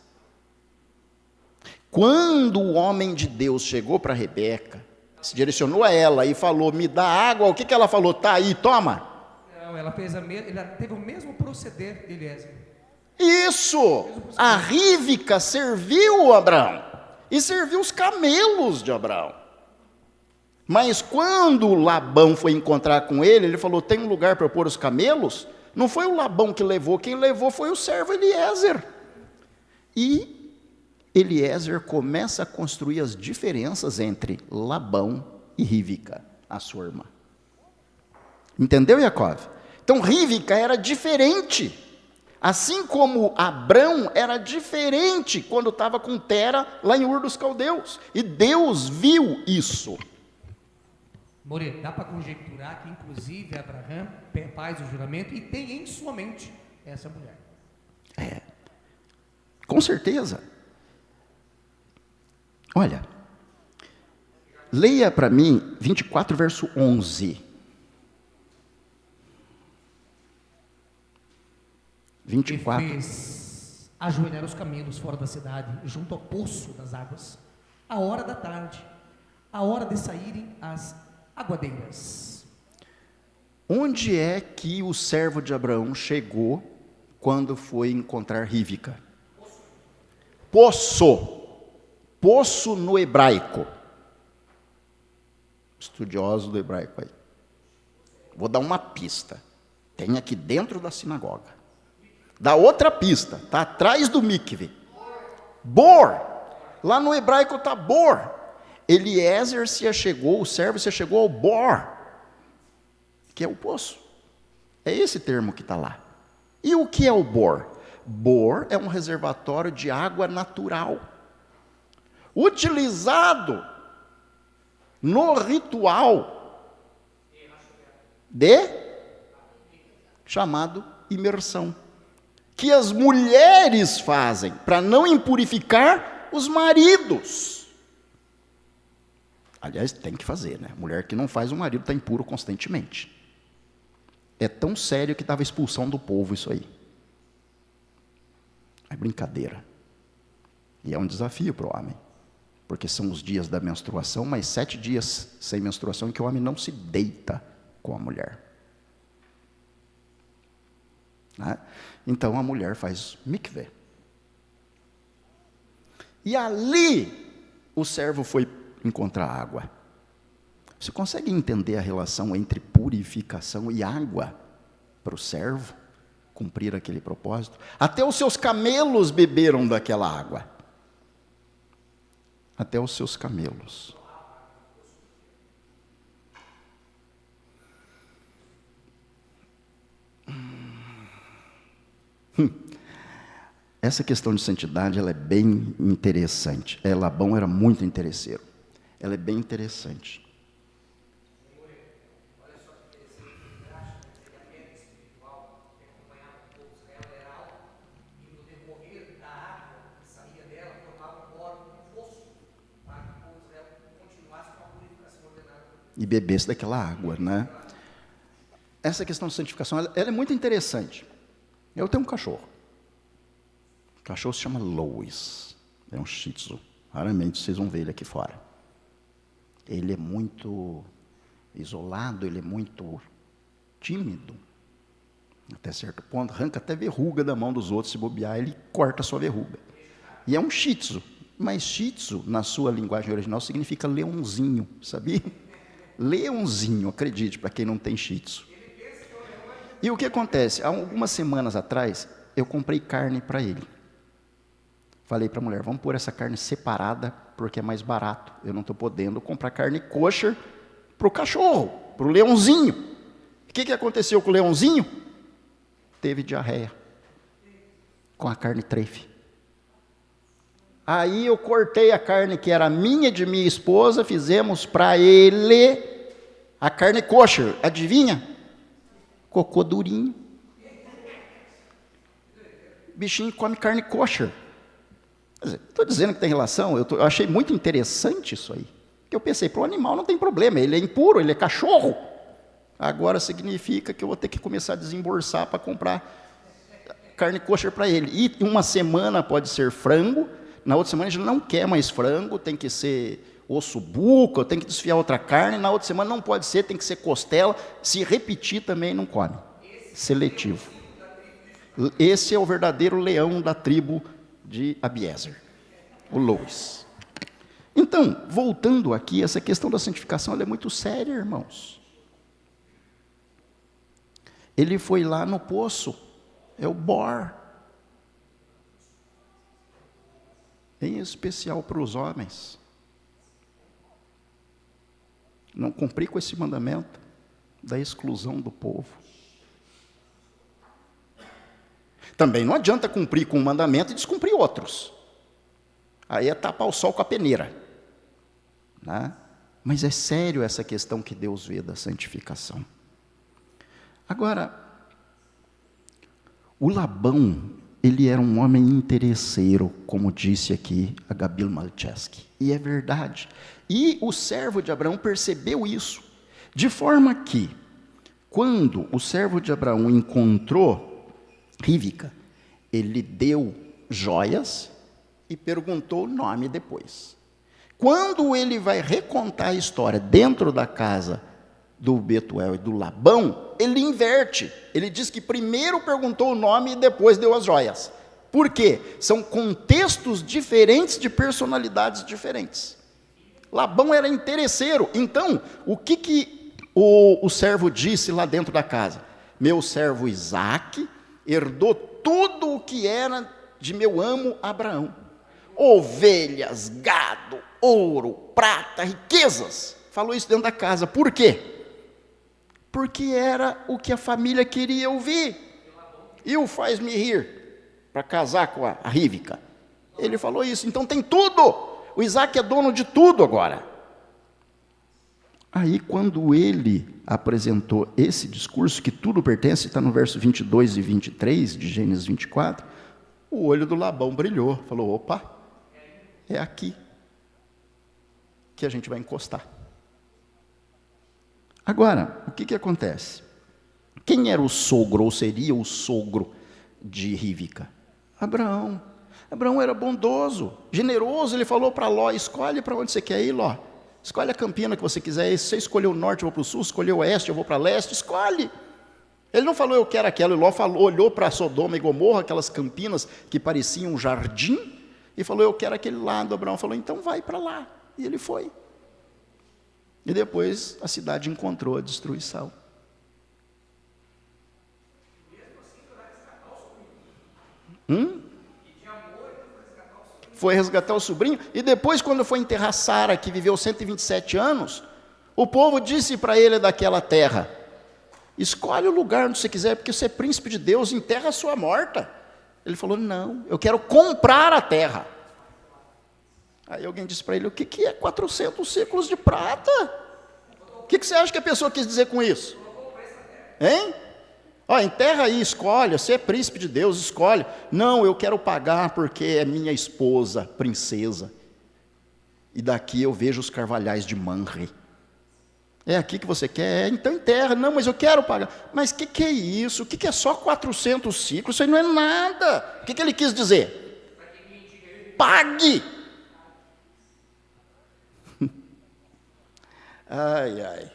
Quando o homem de Deus chegou para Rebeca, se direcionou a ela e falou, me dá água, o que ela falou? Está aí, toma. Não, ela teve o mesmo proceder de Eliezer. Isso, a Rívika serviu Abraão, e serviu os camelos de Abraão. Mas quando Labão foi encontrar com ele, ele falou, tem um lugar para eu pôr os camelos? Não foi o Labão que levou, quem levou foi o servo Eliezer. E Eliezer começa a construir as diferenças entre Labão e Rívika, a sua irmã. Entendeu, Yaakov? Então Rívika era diferente. Assim como Abrão era diferente quando estava com Tera lá em Ur dos Caldeus. E Deus viu isso. More, dá para conjecturar que inclusive Abraão faz o juramento e tem em sua mente essa mulher. Com certeza. Olha, leia para mim 24 verso 11. 24. E fez ajoelhar os camelos fora da cidade, junto ao poço das águas, a hora da tarde, a hora de saírem as aguadeiras. Onde é que o servo de Abraão chegou quando foi encontrar Rívika? Poço. Poço no hebraico. Estudioso do hebraico aí. Vou dar uma pista. Tem aqui dentro da sinagoga. Dá outra pista. Está atrás do mikve. Bor. Lá no hebraico está bor. Eliezer se achegou, o servo se achegou ao bor, que é o poço. É esse termo que está lá. E o que é o bor? Bor é um reservatório de água natural, utilizado no ritual chamado imersão, que as mulheres fazem para não impurificar os maridos. Aliás, tem que fazer, né? Mulher que não faz, o marido está impuro constantemente. É tão sério que estava expulsão do povo isso aí. É brincadeira. E é um desafio para o homem. Porque são os dias da menstruação, mas 7 dias sem menstruação em que o homem não se deita com a mulher. Né? Então a mulher faz mikveh. E ali o servo foi encontrar água. Você consegue entender a relação entre purificação e água para o servo cumprir aquele propósito? Até os seus camelos beberam daquela água. Até os seus camelos. Essa questão de santidade, ela é bem interessante. Labão era muito interesseiro. Ela é bem interessante. E bebesse daquela água, né? Essa questão de santificação, ela é muito interessante. Eu tenho um cachorro. O cachorro se chama Louis. É um Shih Tzu. Raramente vocês vão ver ele aqui fora. Ele é muito isolado, ele é muito tímido. Até certo ponto, arranca até verruga da mão dos outros. Se bobear, ele corta a sua verruga. E é um Shih Tzu. Mas Shih Tzu, na sua linguagem original, significa leãozinho, sabia? Leãozinho, acredite, para quem não tem Shih Tzu. E o que acontece? Há algumas semanas atrás, eu comprei carne para ele. Falei para a mulher, vamos pôr essa carne separada, porque é mais barato. Eu não estou podendo comprar carne kosher para o cachorro, para o leãozinho. O que aconteceu com o leãozinho? Teve diarreia, com a carne trefe. Aí eu cortei a carne que era minha, de minha esposa, fizemos para ele a carne kosher. Adivinha? Cocô durinho. Bichinho come carne kosher. Estou dizendo que tem relação, eu achei muito interessante isso aí. Porque eu pensei, para o animal não tem problema, ele é impuro, ele é cachorro. Agora significa que eu vou ter que começar a desembolsar para comprar carne kosher para ele. E uma semana pode ser frango, na outra semana a gente não quer mais frango, tem que ser osso buco, tem que desfiar outra carne, na outra semana não pode ser, tem que ser costela, se repetir também não come. Seletivo. Esse é o verdadeiro leão da tribo de Abiezer, o Louis. Então, voltando aqui, essa questão da santificação ela é muito séria, irmãos. Ele foi lá no poço, é o Bor, em especial para os homens. Não cumprir com esse mandamento da exclusão do povo. Também não adianta cumprir com um mandamento e descumprir outros. Aí é tapar o sol com a peneira. Né? Mas é sério essa questão que Deus vê da santificação. Agora, o Labão, ele era um homem interesseiro, como disse aqui a Gabi Malcheski. E é verdade. E o servo de Abraão percebeu isso. De forma que, quando o servo de Abraão encontrou Rívica, ele deu joias e perguntou o nome depois. Quando ele vai recontar a história dentro da casa do Betuel e do Labão, ele inverte. Ele diz que primeiro perguntou o nome e depois deu as joias. Por quê? São contextos diferentes de personalidades diferentes. Labão era interesseiro. Então, o que o servo disse lá dentro da casa? Meu servo Isaque herdou tudo o que era de meu amo Abraão. Ovelhas, gado, ouro, prata, riquezas. Falou isso dentro da casa. Por quê? Porque era o que a família queria ouvir. E o faz-me rir para casar com a Rívica. Ele falou isso. Então tem tudo. O Isaac é dono de tudo agora. Aí quando ele apresentou esse discurso, que tudo pertence, está no verso 22 e 23 de Gênesis 24, o olho do Labão brilhou. Falou, opa, é aqui que a gente vai encostar. Agora, o que acontece? Quem era o sogro, ou seria o sogro de Rívica? Abraão. Abraão era bondoso, generoso. Ele falou para Ló, escolhe para onde você quer ir, Ló. Escolhe a campina que você quiser. Se você escolheu o norte, eu vou para o sul. Se escolheu o oeste, eu vou para o leste. Escolhe. Ele não falou, eu quero aquela. Ló falou, olhou para Sodoma e Gomorra, aquelas campinas que pareciam um jardim, e falou, eu quero aquele lado. Abraão falou, então vai para lá. E ele foi. E depois a cidade encontrou a destruição. Foi resgatar o sobrinho. E depois, quando foi enterrar Sara, que viveu 127 anos, o povo disse para ele daquela terra, escolhe o lugar onde você quiser, porque você é príncipe de Deus, enterra a sua morta. Ele falou, não, eu quero comprar a terra. Aí alguém disse para ele, o que é 400 ciclos de prata? O que você acha que a pessoa quis dizer com isso? Hein? Ó, enterra aí, escolhe, você é príncipe de Deus, escolhe. Não, eu quero pagar porque é minha esposa, princesa. E daqui eu vejo os carvalhais de Manre. É aqui que você quer? Então enterra. Não, mas eu quero pagar. Mas o que é isso? O que é só 400 ciclos? Isso aí não é nada. O que ele quis dizer? Pague! Ai, ai.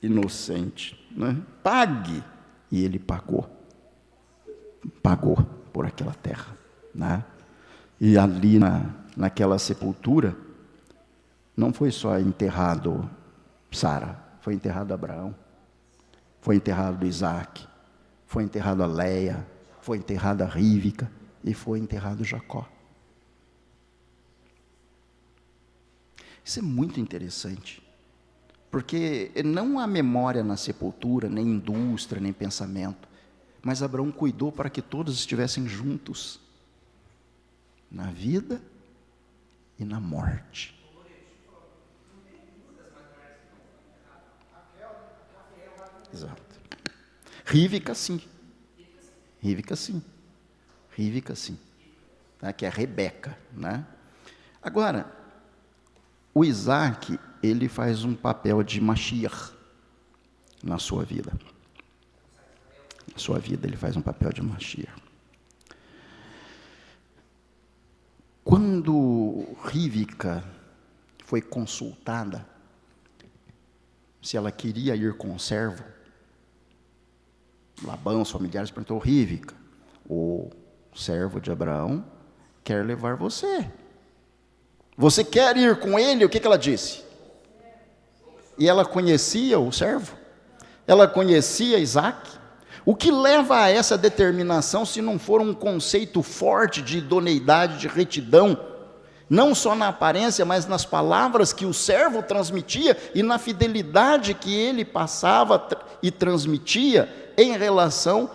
Inocente, né? Pague. E ele pagou. Pagou por aquela terra, né? E ali naquela sepultura, não foi só enterrado Sara, foi enterrado Abraão, foi enterrado Isaac, foi enterrado a Leia, foi enterrado a Rívica e foi enterrado Jacó. Isso é muito interessante, porque não há memória na sepultura, nem indústria, nem pensamento, mas Abraão cuidou para que todos estivessem juntos, na vida e na morte. Exato. Rívica sim. Rívica sim. Rívica sim. Tá? Que é Rebeca, né? Agora, o Isaac, ele faz um papel de Mashiach na sua vida. Na sua vida ele faz um papel de Mashiach. Quando Rívica foi consultada se ela queria ir com o servo, Labão, os familiares perguntou, Rívica, o servo de Abraão quer levar você. Você quer ir com ele? O que ela disse? E ela conhecia o servo? Ela conhecia Isaac? O que leva a essa determinação se não for um conceito forte de idoneidade, de retidão, não só na aparência, mas nas palavras que o servo transmitia e na fidelidade que ele passava e transmitia em relação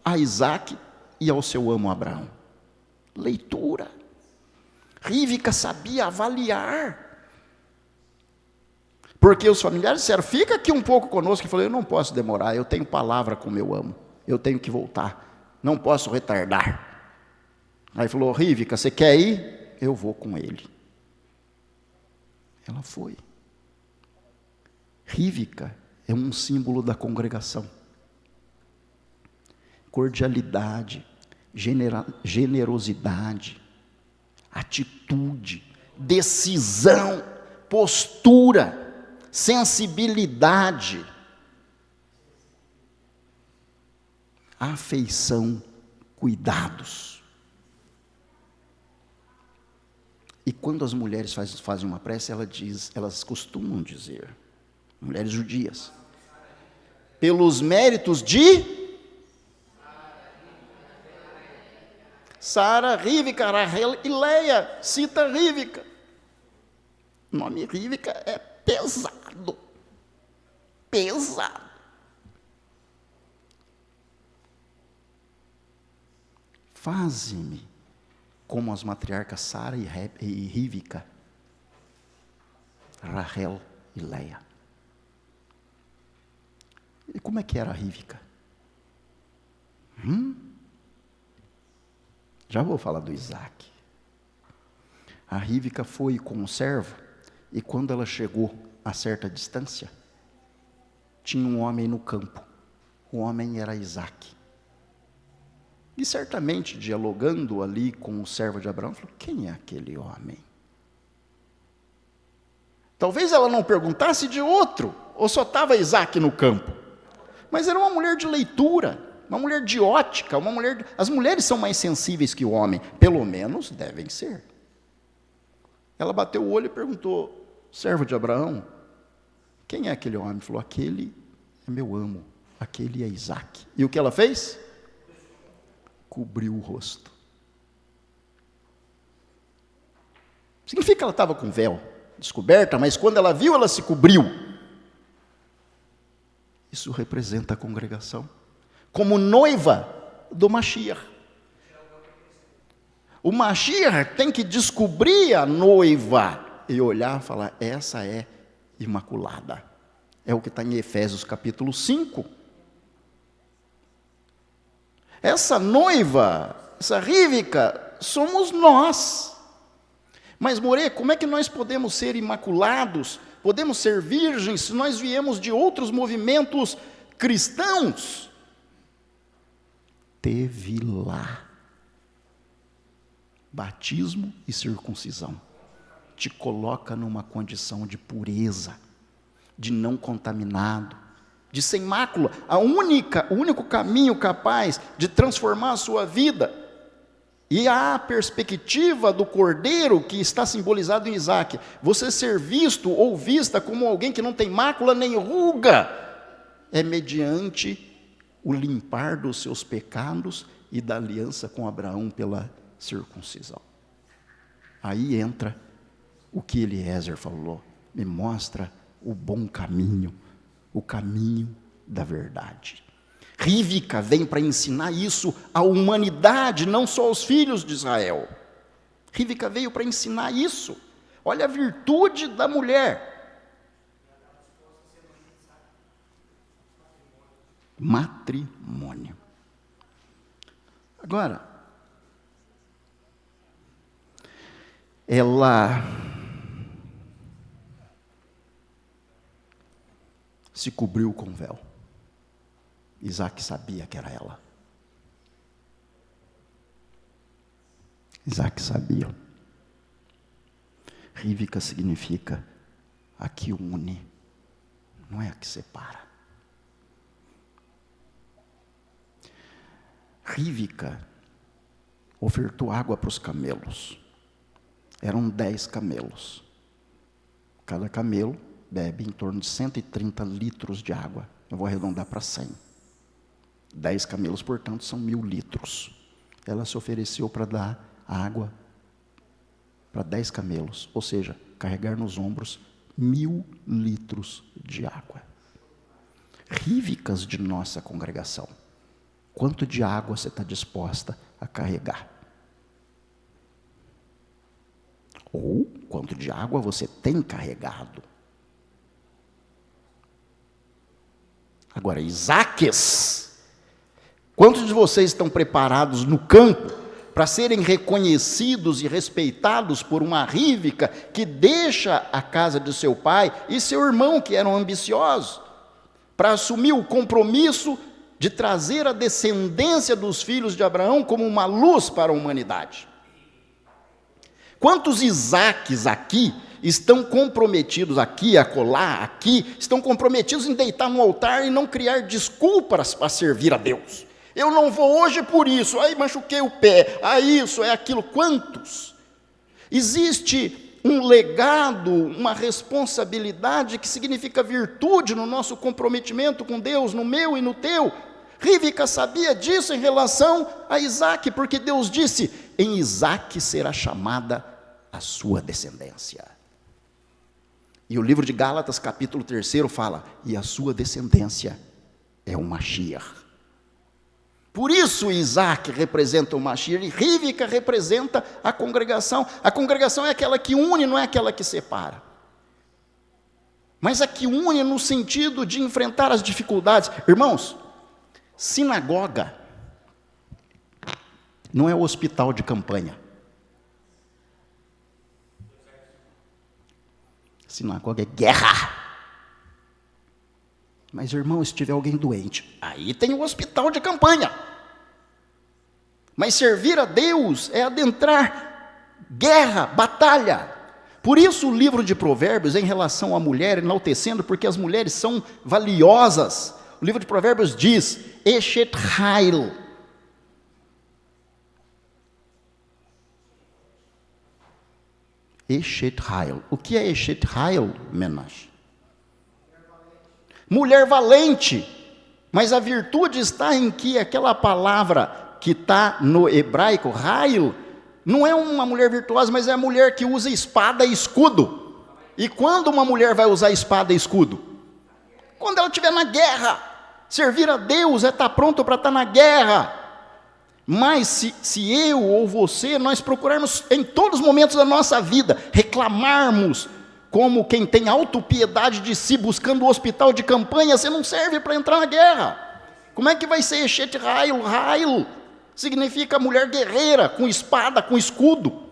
a Isaac e ao seu amo Abraão? Leitura. Rívica sabia avaliar. Porque os familiares disseram, fica aqui um pouco conosco. Ele falou, eu não posso demorar, eu tenho palavra com meu amo, eu tenho que voltar, não posso retardar. Aí falou, Rívica, você quer ir? Eu vou com ele. Ela foi. Rívica é um símbolo da congregação. Cordialidade, generosidade, atitude, decisão, postura, sensibilidade, afeição, cuidados. E quando as mulheres fazem uma prece, elas costumam dizer, mulheres judias, pelos méritos de Sara, Rívica, Rahel e Leia, cita Rívica. O nome Rívica é pesado. Pesado. Faze-me como as matriarcas Sara e Rívica, Rahel e Leia. E como é que era a Rívica? Já vou falar do Isaac. A Rívica foi com o servo, e quando ela chegou a certa distância, tinha um homem no campo. O homem era Isaac. E certamente, dialogando ali com o servo de Abraão, falou, quem é aquele homem? Talvez ela não perguntasse de outro, ou só estava Isaac no campo. Mas era uma mulher de leitura, uma mulher de ótica, as mulheres são mais sensíveis que o homem, pelo menos devem ser. Ela bateu o olho e perguntou, servo de Abraão, quem é aquele homem? Ele falou, aquele é meu amo, aquele é Isaac. E o que ela fez? Cobriu o rosto. Significa que ela estava com o véu descoberta, mas quando ela viu, ela se cobriu. Isso representa a congregação, como noiva do Mashiach, O Mashiach tem que descobrir a noiva e olhar e falar, essa é imaculada. É o que está em Efésios capítulo 5. Essa noiva, essa Rívica, somos nós. Mas, Morê, como é que nós podemos ser imaculados, podemos ser virgens, se nós viemos de outros movimentos cristãos? Teve lá batismo e circuncisão. Te coloca numa condição de pureza, de não contaminado, de sem mácula. O único caminho capaz de transformar a sua vida. E a perspectiva do cordeiro que está simbolizado em Isaac, você ser visto ou vista como alguém que não tem mácula nem ruga, é mediante o limpar dos seus pecados e da aliança com Abraão pela circuncisão. Aí entra o que Eliezer falou, me mostra o bom caminho, o caminho da verdade. Rívica vem para ensinar isso à humanidade, não só aos filhos de Israel. Rívica veio para ensinar isso. Olha a virtude da mulher. Matrimônio. Agora, ela se cobriu com véu. Isaac sabia que era ela. Isaac sabia. Rívica significa a que une, não é a que separa. Rívica ofertou água para os camelos. Eram 10 camelos. Cada camelo bebe em torno de 130 litros de água. Eu vou arredondar para 100. 10 camelos, portanto, são 1000 litros. Ela se ofereceu para dar água para 10 camelos, ou seja, carregar nos ombros 1000 litros de água. Rívicas de nossa congregação, quanto de água você está disposta a carregar? Ou quanto de água você tem carregado? Agora, Isaques, quantos de vocês estão preparados no campo para serem reconhecidos e respeitados por uma Rívica que deixa a casa de seu pai e seu irmão, que eram ambiciosos, para assumir o compromisso de trazer a descendência dos filhos de Abraão como uma luz para a humanidade? Quantos Isaques aqui estão comprometidos, aqui, acolá, aqui, estão comprometidos em deitar no altar e não criar desculpas para servir a Deus? Eu não vou hoje por isso, aí machuquei o pé, aí isso, é aquilo. Quantos? Existe um legado, uma responsabilidade que significa virtude no nosso comprometimento com Deus, no meu e no teu. Rívica sabia disso em relação a Isaac, porque Deus disse, em Isaac será chamada a sua descendência. E o livro de Gálatas, capítulo 3, fala, e a sua descendência é o Mashiach. Por isso Isaac representa o Mashiach, e Rívica representa a congregação. A congregação é aquela que une, não é aquela que separa. Mas a que une no sentido de enfrentar as dificuldades. Irmãos, sinagoga não é o hospital de campanha. Sinagoga é guerra. Mas, irmão, se tiver alguém doente, aí tem o hospital de campanha. Mas servir a Deus é adentrar guerra, batalha. Por isso o livro de Provérbios, em relação à mulher, enaltecendo, porque as mulheres são valiosas. O livro de Provérbios diz, Eshet Hail. Eshet Hail. O que é Eshet Hail, Menash? Mulher valente, mas a virtude está em que aquela palavra que está no hebraico, Hail, não é uma mulher virtuosa, mas é a mulher que usa espada e escudo. E quando uma mulher vai usar espada e escudo? Quando ela estiver na guerra. Servir a Deus é estar pronto para estar na guerra. Mas se eu ou você, nós procurarmos em todos os momentos da nossa vida, reclamarmos como quem tem autopiedade de si, buscando o hospital de campanha, você não serve para entrar na guerra. Como é que vai ser Eshet Rail? Rail significa mulher guerreira, com espada, com escudo.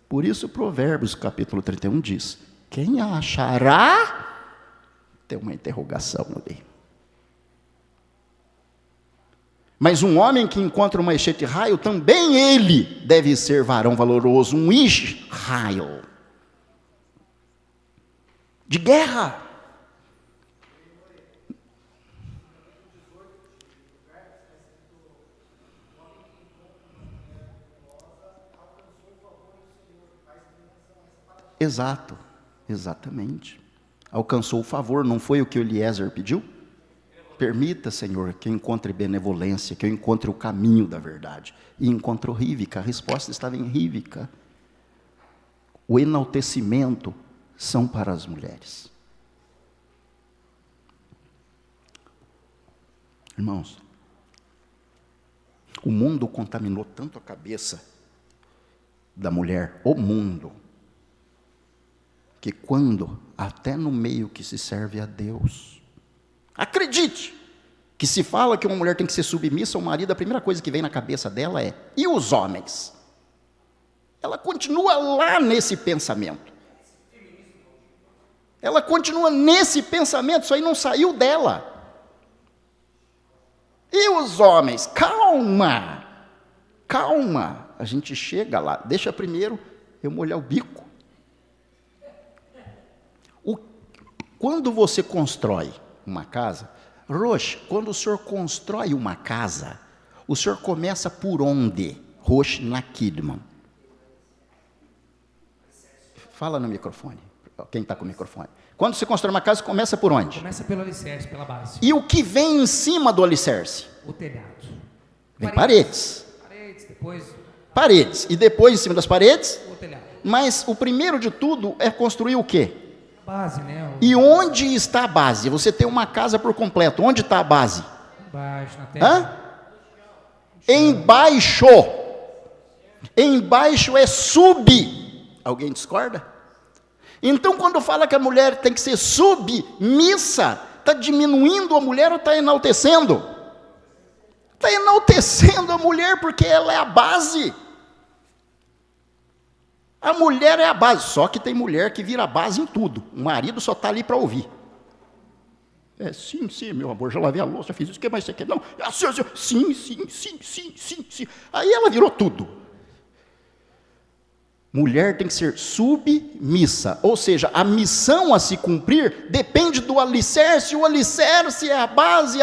Por isso Provérbios capítulo 31 diz, quem a achará? Tem uma interrogação ali. Mas um homem que encontra uma Eshet Rail, também ele deve ser varão valoroso, um Ish Rail. De guerra. Exato, exatamente. Alcançou o favor, não foi o que Eliezer pediu? Permita, Senhor, que eu encontre benevolência, que eu encontre o caminho da verdade. E encontrou Rívica, a resposta estava em Rívica. O enaltecimento são para as mulheres. Irmãos, o mundo contaminou tanto a cabeça da mulher, o mundo, que quando, até no meio que se serve a Deus, acredite, que se fala que uma mulher tem que ser submissa ao marido, a primeira coisa que vem na cabeça dela é, e os homens? Ela continua lá nesse pensamento. Ela continua nesse pensamento, isso aí não saiu dela. E os homens? Calma, calma, a gente chega lá, deixa primeiro eu molhar o bico. Quando você constrói uma casa, Rosh, quando o senhor constrói uma casa, o senhor começa por onde? Rosh Nakidman. Fala no microfone, quem está com o microfone. Quando você constrói uma casa, começa por onde? Começa pelo alicerce, pela base. E o que vem em cima do alicerce? O telhado. Vem paredes. Paredes, depois... Paredes. E depois, em cima das paredes? O telhado. Mas o primeiro de tudo é construir o quê? Base, né? E onde está a base? Você tem uma casa por completo. Onde está a base? Embaixo, na terra. Embaixo. Embaixo é sub. Alguém discorda? Então, quando fala que a mulher tem que ser submissa, está diminuindo a mulher ou está enaltecendo? Está enaltecendo a mulher porque ela é a base. A mulher é a base, só que tem mulher que vira a base em tudo. O marido só está ali para ouvir. Sim, meu amor, já lavei a louça, já fiz isso, o que mais você quer? Não, sim. Aí ela virou tudo. Mulher tem que ser submissa, ou seja, a missão a se cumprir depende do alicerce, o alicerce é a base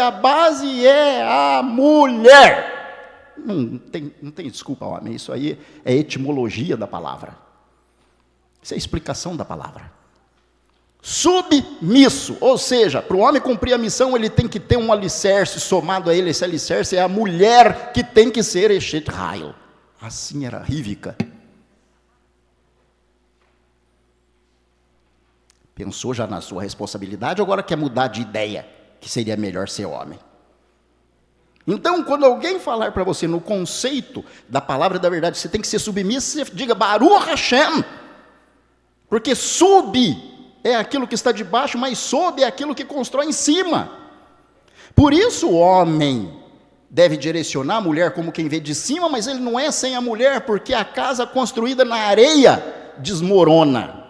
é a mulher. Não tem desculpa, homem, isso aí é etimologia da palavra. Isso é a explicação da palavra. Submisso, ou seja, para o homem cumprir a missão, ele tem que ter um alicerce, somado a ele, esse alicerce é a mulher que tem que ser Eshet Rail. Assim era Rívica. Pensou já na sua responsabilidade, agora quer mudar de ideia, que seria melhor ser homem. Então, quando alguém falar para você no conceito da palavra da verdade, você tem que ser submisso, você diga Baruch Hashem, porque sub é aquilo que está debaixo, mas sob é aquilo que constrói em cima. Por isso o homem deve direcionar a mulher como quem vê de cima, mas ele não é sem a mulher, porque a casa construída na areia desmorona.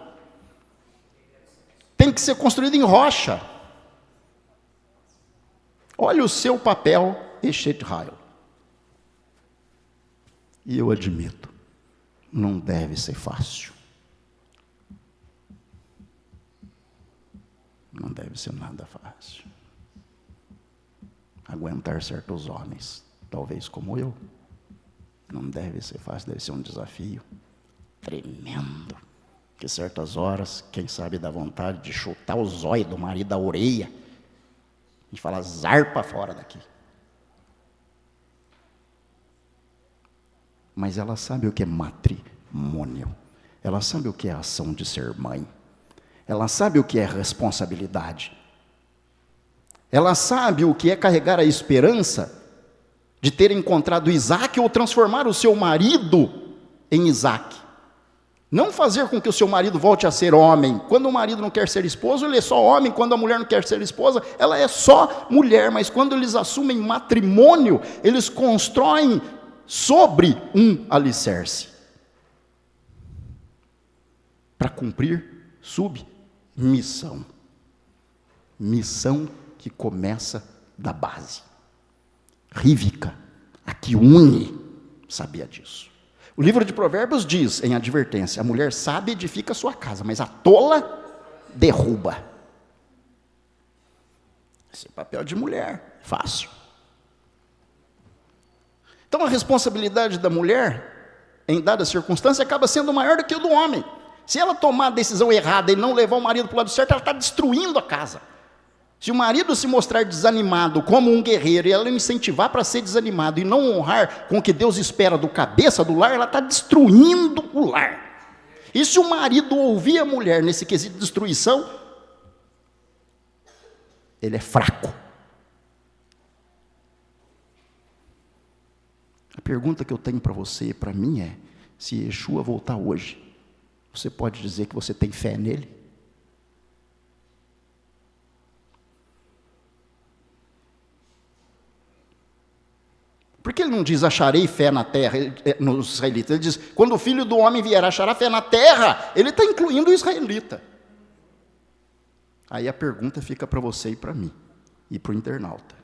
Tem que ser construída em rocha. Olha o seu papel, Eshet Rail. E eu admito, não deve ser fácil. Não deve ser nada fácil. Aguentar certos homens, talvez como eu, não deve ser fácil, deve ser um desafio tremendo. Que certas horas, quem sabe dá vontade de chutar o zóio do marido da orelha e falar, zarpa fora daqui. Mas ela sabe o que é matrimônio, ela sabe o que é a ação de ser mãe, ela sabe o que é responsabilidade, ela sabe o que é carregar a esperança de ter encontrado Isaac ou transformar o seu marido em Isaac. Não fazer com que o seu marido volte a ser homem. Quando o marido não quer ser esposo, ele é só homem. Quando a mulher não quer ser esposa, ela é só mulher. Mas quando eles assumem matrimônio, eles constroem sobre um alicerce para cumprir submissão. Missão que começa da base. Rívica, a que une, sabia disso. O livro de Provérbios diz, em advertência, a mulher sábia edifica a sua casa, mas a tola derruba. Esse é papel de mulher, fácil. Então a responsabilidade da mulher, em dada circunstância, acaba sendo maior do que o do homem. Se ela tomar a decisão errada e não levar o marido para o lado certo, ela está destruindo a casa. Se o marido se mostrar desanimado como um guerreiro, e ela incentivar para ser desanimado e não honrar com o que Deus espera do cabeça do lar, ela está destruindo o lar. E se o marido ouvir a mulher nesse quesito de destruição, ele é fraco. A pergunta que eu tenho para você e para mim é, se Yeshua voltar hoje, você pode dizer que você tem fé nele? Por que ele não diz, acharei fé na terra, nos israelitas? Ele diz, quando o filho do homem vier, achará fé na terra. Ele está incluindo o israelita. Aí a pergunta fica para você e para mim, e para o internauta.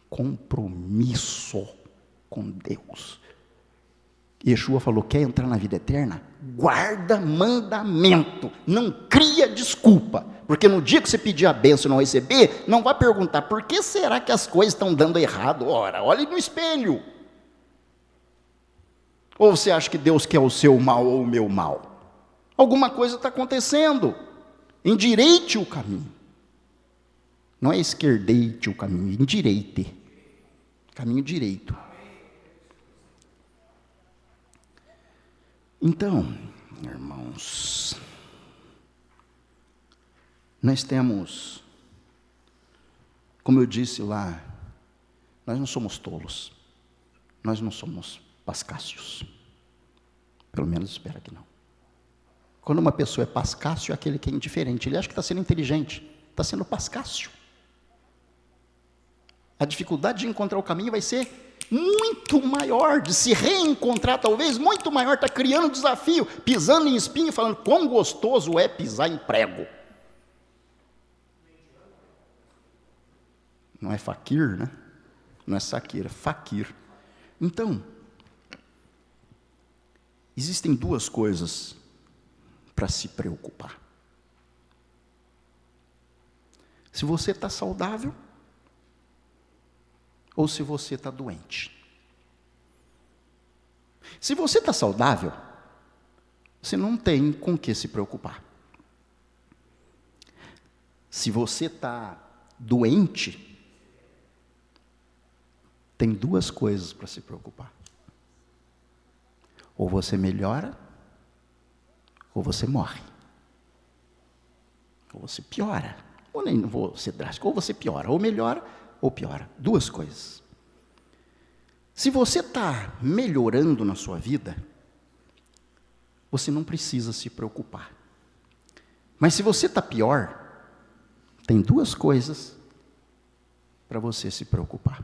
Compromisso com Deus. Yeshua falou, quer entrar na vida eterna? Guarda mandamento, não cria desculpa. Porque no dia que você pedir a bênção e não receber, não vai perguntar, por que será que as coisas estão dando errado? Ora, olhe no espelho. Ou você acha que Deus quer o seu mal ou o meu mal? Alguma coisa está acontecendo. Endireite o caminho. Não é esquerdeite o caminho, endireite. Caminho direito. Então, irmãos, nós temos, como eu disse lá, nós não somos tolos, nós não somos pascácios, pelo menos espero que não. Quando uma pessoa é pascácio, é aquele que é indiferente, ele acha que está sendo inteligente, está sendo pascácio. A dificuldade de encontrar o caminho vai ser muito maior, de se reencontrar talvez, muito maior, está criando um desafio, pisando em espinho, falando quão gostoso é pisar em prego. Não é faquir, né? Não é saquir, é faquir. Então, existem duas coisas para se preocupar. Se você está saudável, ou se você está doente. Se você está saudável, você não tem com o que se preocupar. Se você está doente, tem duas coisas para se preocupar. Ou você melhora, ou você morre. Ou você piora. Ou nem não vou ser drástico, ou você piora, ou melhora, ou piora. Duas coisas. Se você está melhorando na sua vida, você não precisa se preocupar. Mas se você está pior, tem duas coisas para você se preocupar.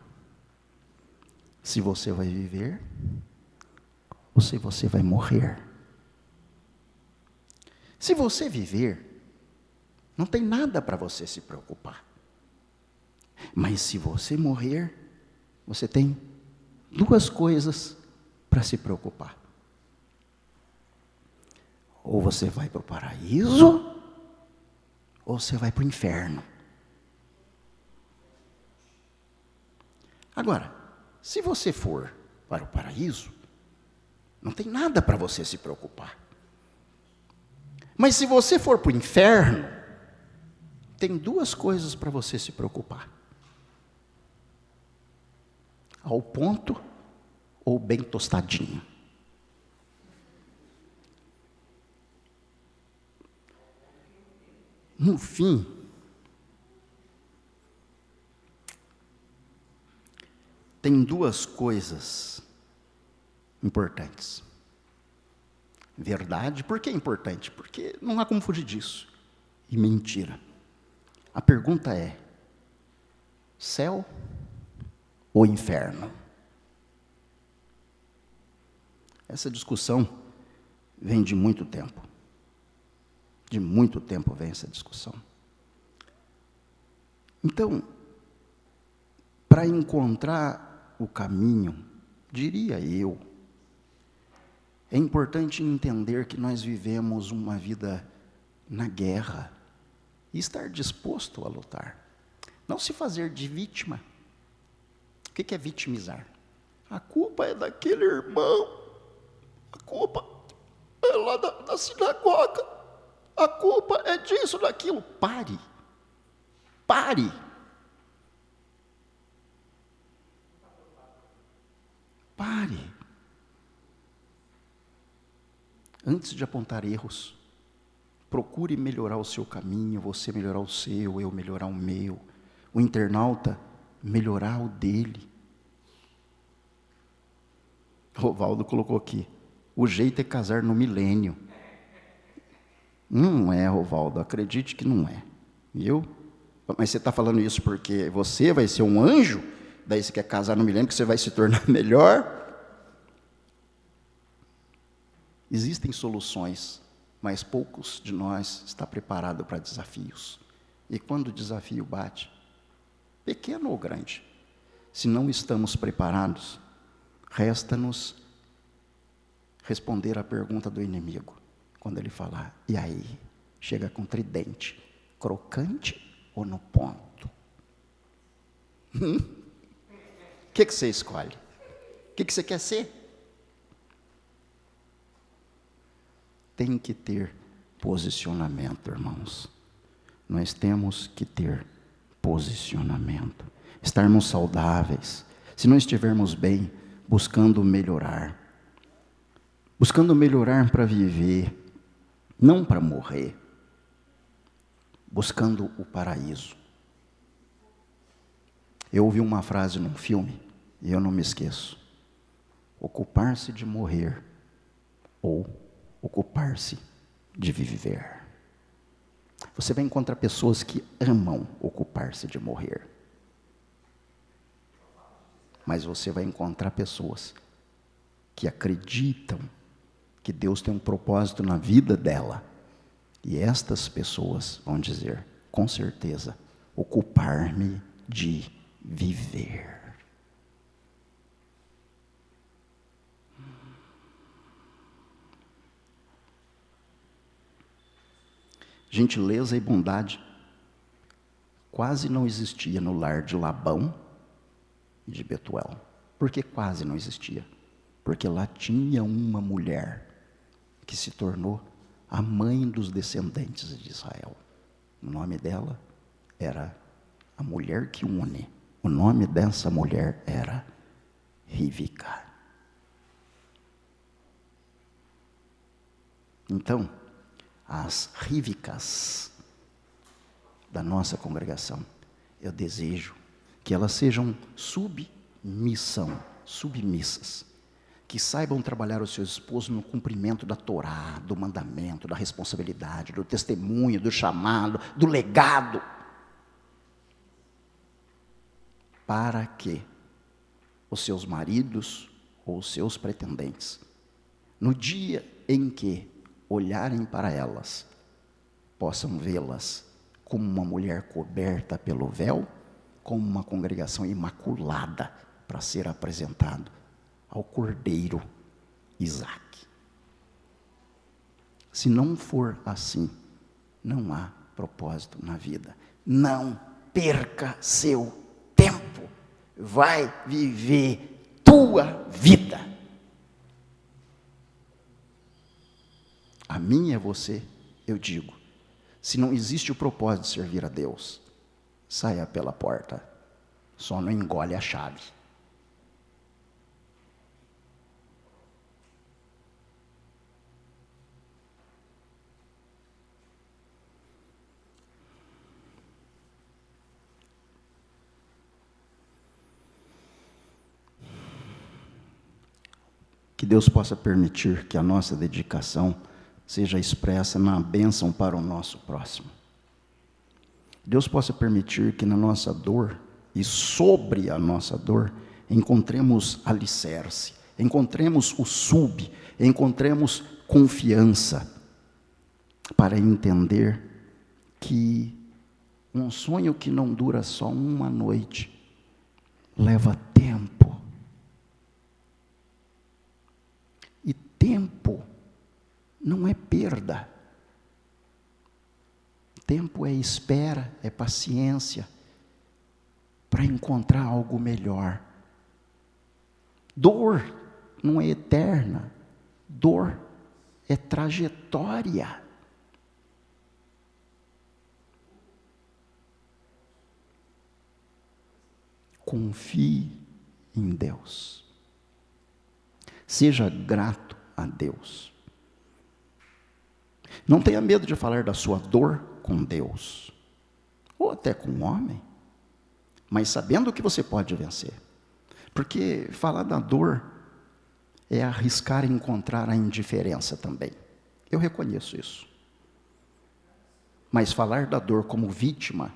Se você vai viver, ou se você vai morrer. Se você viver, não tem nada para você se preocupar. Mas se você morrer, você tem duas coisas para se preocupar. Ou você vai para o paraíso, ou você vai para o inferno. Agora, se você for para o paraíso, não tem nada para você se preocupar. Mas se você for para o inferno, tem duas coisas para você se preocupar. Ao ponto ou bem tostadinho. No fim, tem duas coisas importantes. Verdade, por que é importante? Porque não há como fugir disso. E mentira. A pergunta é: céu ou inferno? Essa discussão vem de muito tempo. De muito tempo vem essa discussão. Então, para encontrar o caminho, diria eu, é importante entender que nós vivemos uma vida na guerra e estar disposto a lutar. Não se fazer de vítima. O que é vitimizar? A culpa é daquele irmão, a culpa é lá da sinagoga, a culpa é disso, daquilo. Pare. Pare. Pare. Antes de apontar erros, procure melhorar o seu caminho, você melhorar o seu, eu melhorar o meu, o internauta melhorar o dele. Rovaldo colocou aqui: o jeito é casar no milênio. Não é, Rovaldo, acredite que não é. Viu? Mas você está falando isso porque você vai ser um anjo? Daí você quer casar no milênio, que você vai se tornar melhor? Existem soluções, mas poucos de nós está preparado para desafios. E quando o desafio bate, pequeno ou grande, se não estamos preparados, resta-nos responder à pergunta do inimigo. Quando ele falar: e aí? Chega com tridente, crocante ou no ponto? O que você escolhe? O que você quer ser? Tem que ter posicionamento, irmãos. Nós temos que ter posicionamento. Estarmos saudáveis. Se não estivermos bem, buscando melhorar. Buscando melhorar para viver, não para morrer. Buscando o paraíso. Eu ouvi uma frase num filme, e eu não me esqueço: ocupar-se de morrer, ou ocupar-se de viver. Você vai encontrar pessoas que amam ocupar-se de morrer. Mas você vai encontrar pessoas que acreditam que Deus tem um propósito na vida dela. E estas pessoas vão dizer, com certeza, ocupar-me de viver. Gentileza e bondade quase não existia no lar de Labão e de Betuel. Por que quase não existia? Porque lá tinha uma mulher que se tornou a mãe dos descendentes de Israel. O nome dela era a mulher que une. O nome dessa mulher era Rivca. Então, as Rivcas da nossa congregação, eu desejo que elas sejam submissas, que saibam trabalhar os seus esposos no cumprimento da Torá, do mandamento, da responsabilidade, do testemunho, do chamado, do legado, para que os seus maridos ou os seus pretendentes, no dia em que olharem para elas, possam vê-las como uma mulher coberta pelo véu, como uma congregação imaculada para ser apresentado ao Cordeiro Isaac. Se não for assim, não há propósito na vida. Não perca seu tempo. Vai viver tua vida. A mim e a você, eu digo, se não existe o propósito de servir a Deus, saia pela porta, só não engole a chave. Que Deus possa permitir que a nossa dedicação seja expressa na bênção para o nosso próximo. Deus possa permitir que na nossa dor e sobre a nossa dor encontremos alicerce, encontremos o encontremos confiança para entender que um sonho que não dura só uma noite leva tempo. E tempo não é perda. Tempo é espera, é paciência para encontrar algo melhor. Dor não é eterna. Dor é trajetória. Confie em Deus. Seja grato a Deus. Não tenha medo de falar da sua dor com Deus, ou até com um homem, mas sabendo que você pode vencer. Porque falar da dor é arriscar encontrar a indiferença também. Eu reconheço isso. Mas falar da dor como vítima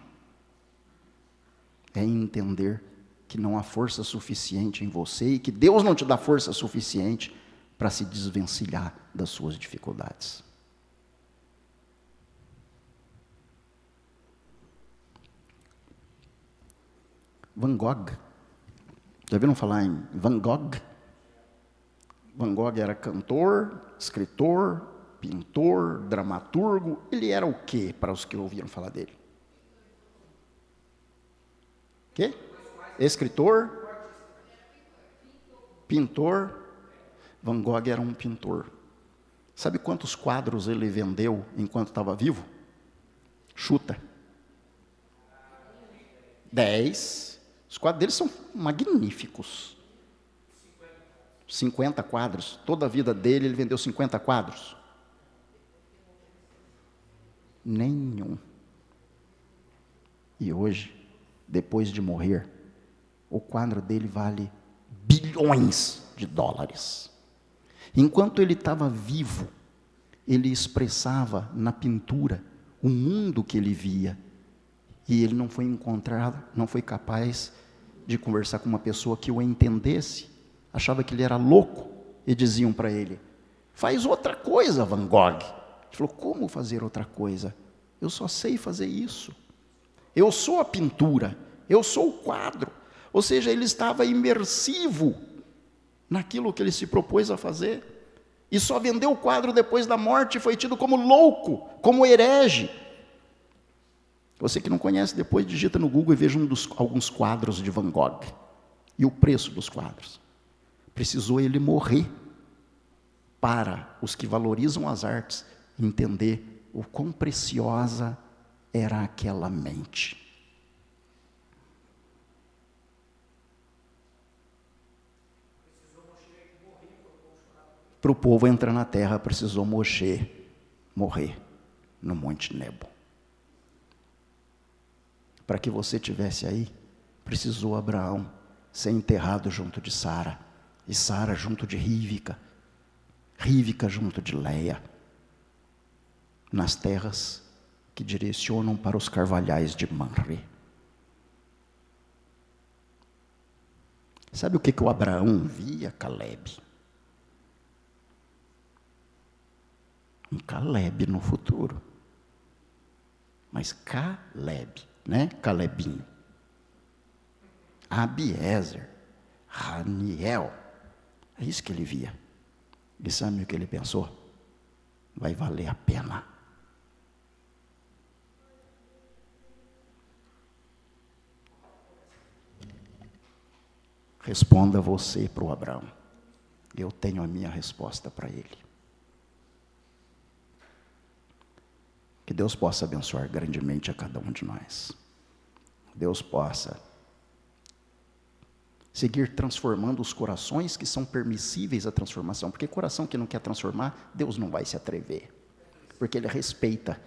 é entender que não há força suficiente em você e que Deus não te dá força suficiente para se desvencilhar das suas dificuldades. Van Gogh, já viram falar em Van Gogh? Van Gogh era cantor, escritor, pintor, dramaturgo. Ele era o quê para os que ouviram falar dele? Quê? Escritor? Pintor? Van Gogh era um pintor. Sabe quantos quadros ele vendeu enquanto estava vivo? Chuta. 10. Os quadros dele são magníficos. 50 quadros. Toda a vida dele ele vendeu 50 quadros. Nenhum. E hoje, depois de morrer, o quadro dele vale bilhões de dólares. Enquanto ele estava vivo, ele expressava na pintura o mundo que ele via. E ele não foi encontrado, não foi capaz de conversar com uma pessoa que o entendesse. Achava que ele era louco. E diziam para ele: faz outra coisa, Van Gogh. Ele falou: como fazer outra coisa? Eu só sei fazer isso. Eu sou a pintura, eu sou o quadro. Ou seja, ele estava imersivo naquilo que ele se propôs a fazer. E só vendeu o quadro depois da morte e foi tido como louco, como herege. Você que não conhece, depois digita no Google e veja alguns quadros de Van Gogh. E o preço dos quadros. Precisou ele morrer para os que valorizam as artes entender o quão preciosa era aquela mente. Para o povo entrar na terra, precisou Moshe morrer no Monte Nebo. Para que você estivesse aí, precisou Abraão ser enterrado junto de Sara, e Sara junto de Rívica, Rívica junto de Leia, nas terras que direcionam para os carvalhais de Manre. Sabe o que o Abraão via, Caleb? Um Caleb no futuro. Mas Caleb, né? Calebinho. Abiezer, Raniel. É isso que ele via. E sabe o que ele pensou? Vai valer a pena. Responda você para o Abraão. Eu tenho a minha resposta para ele. Que Deus possa abençoar grandemente a cada um de nós. Deus possa seguir transformando os corações que são permissíveis à transformação. Porque coração que não quer transformar, Deus não vai se atrever. Porque Ele respeita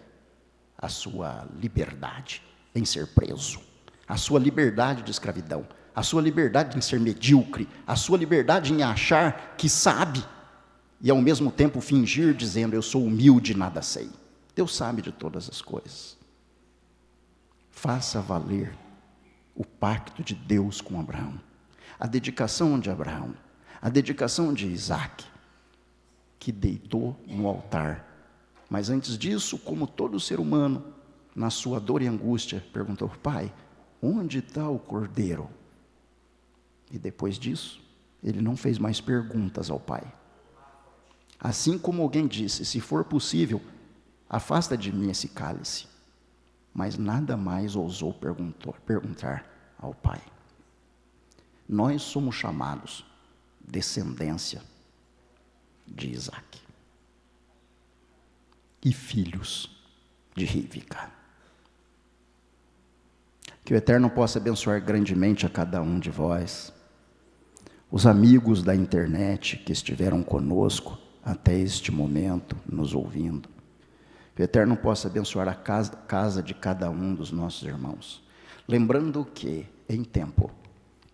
a sua liberdade em ser preso. A sua liberdade de escravidão. a sua liberdade em ser medíocre, a sua liberdade em achar que sabe, e ao mesmo tempo fingir dizendo, eu sou humilde e nada sei. Deus sabe de todas as coisas. Faça valer o pacto de Deus com Abraão, a dedicação de Abraão, a dedicação de Isaac, que deitou no altar. Mas antes disso, como todo ser humano, na sua dor e angústia, perguntou, pai, onde está o cordeiro? E depois disso, ele não fez mais perguntas ao pai. Assim como alguém disse, se for possível, afasta de mim esse cálice. Mas nada mais ousou perguntar ao pai. Nós somos chamados descendência de Isaac e filhos de Rivca. Que o Eterno possa abençoar grandemente a cada um de vós, os amigos da internet que estiveram conosco até este momento, nos ouvindo. Que o Eterno possa abençoar a casa de cada um dos nossos irmãos. Lembrando que, em tempo,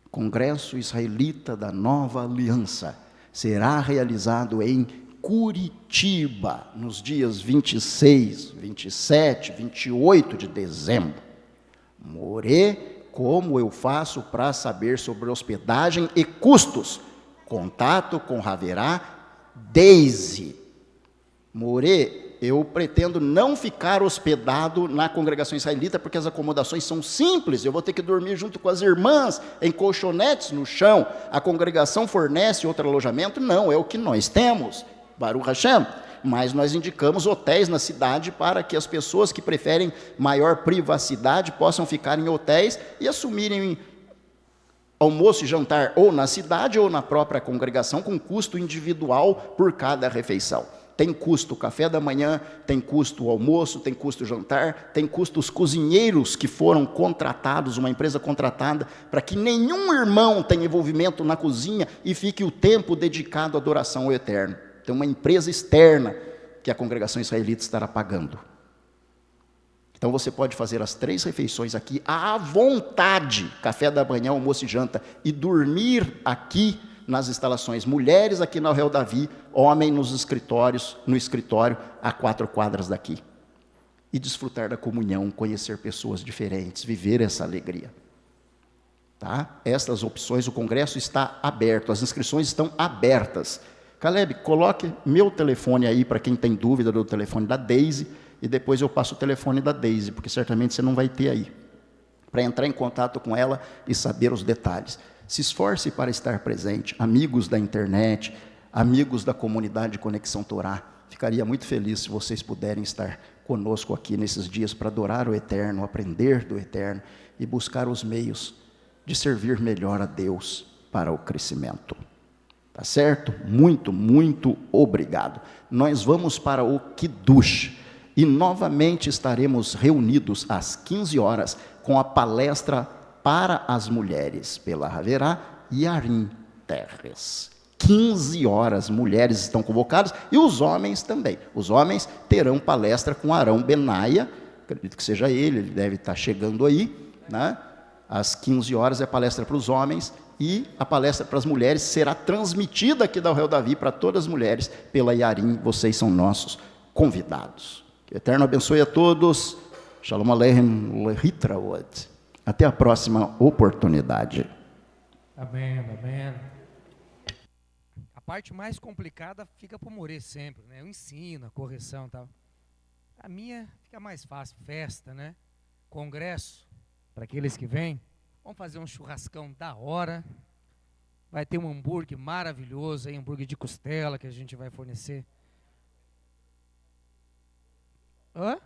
o Congresso Israelita da Nova Aliança será realizado em Curitiba, nos dias 26, 27, 28 de dezembro. More, como eu faço para saber sobre hospedagem e custos? Contato com Haverá Deise. More, eu pretendo não ficar hospedado na congregação israelita, porque as acomodações são simples, eu vou ter que dormir junto com as irmãs, em colchonetes no chão. A congregação fornece outro alojamento? Não, é o que nós temos, Baruch Hashem. Mas nós indicamos hotéis na cidade para que as pessoas que preferem maior privacidade possam ficar em hotéis e assumirem almoço e jantar ou na cidade ou na própria congregação, com custo individual por cada refeição. Tem custo o café da manhã, tem custo o almoço, tem custo o jantar, tem custo os cozinheiros que foram contratados, uma empresa contratada, para que nenhum irmão tenha envolvimento na cozinha e fique o tempo dedicado à adoração ao Eterno. Tem uma empresa externa que a congregação israelita estará pagando. Então você pode fazer as 3 refeições aqui à vontade, café da manhã, almoço e janta, e dormir aqui nas instalações, mulheres aqui na Rel Davi, homem nos escritórios, no escritório a 4 quadras daqui. E desfrutar da comunhão, conhecer pessoas diferentes, viver essa alegria. Tá? Estas opções, o congresso está aberto, as inscrições estão abertas. Caleb, coloque meu telefone aí, para quem tem dúvida do telefone da Deise, e depois eu passo o telefone da Deise, porque certamente você não vai ter aí, para entrar em contato com ela e saber os detalhes. Se esforce para estar presente, amigos da internet, amigos da comunidade Conexão Torá. Ficaria muito feliz se vocês puderem estar conosco aqui nesses dias para adorar o Eterno, aprender do Eterno e buscar os meios de servir melhor a Deus para o crescimento. Tá certo? Muito, muito obrigado. Nós vamos para o Kiddush e novamente estaremos reunidos às 15 horas com a palestra para as mulheres, pela Haverá Yarim Terres. 15 horas, mulheres estão convocadas, e os homens também. Os homens terão palestra com Arão Benaia, acredito que seja ele deve estar chegando aí, né? Às 15 horas é palestra para os homens, e a palestra para as mulheres será transmitida aqui da Rel Davi para todas as mulheres, pela Yarim, vocês são nossos convidados. Que o Eterno abençoe a todos. Shalom Aleichem Lehitraot. Até a próxima oportunidade. Amém, amém. A parte mais complicada fica para o More sempre, né? O ensino, a correção e tal. A minha fica mais fácil, festa, né? Congresso, para aqueles que vêm. Vamos fazer um churrascão da hora. Vai ter um hambúrguer maravilhoso, aí, hambúrguer de costela que a gente vai fornecer. Hã?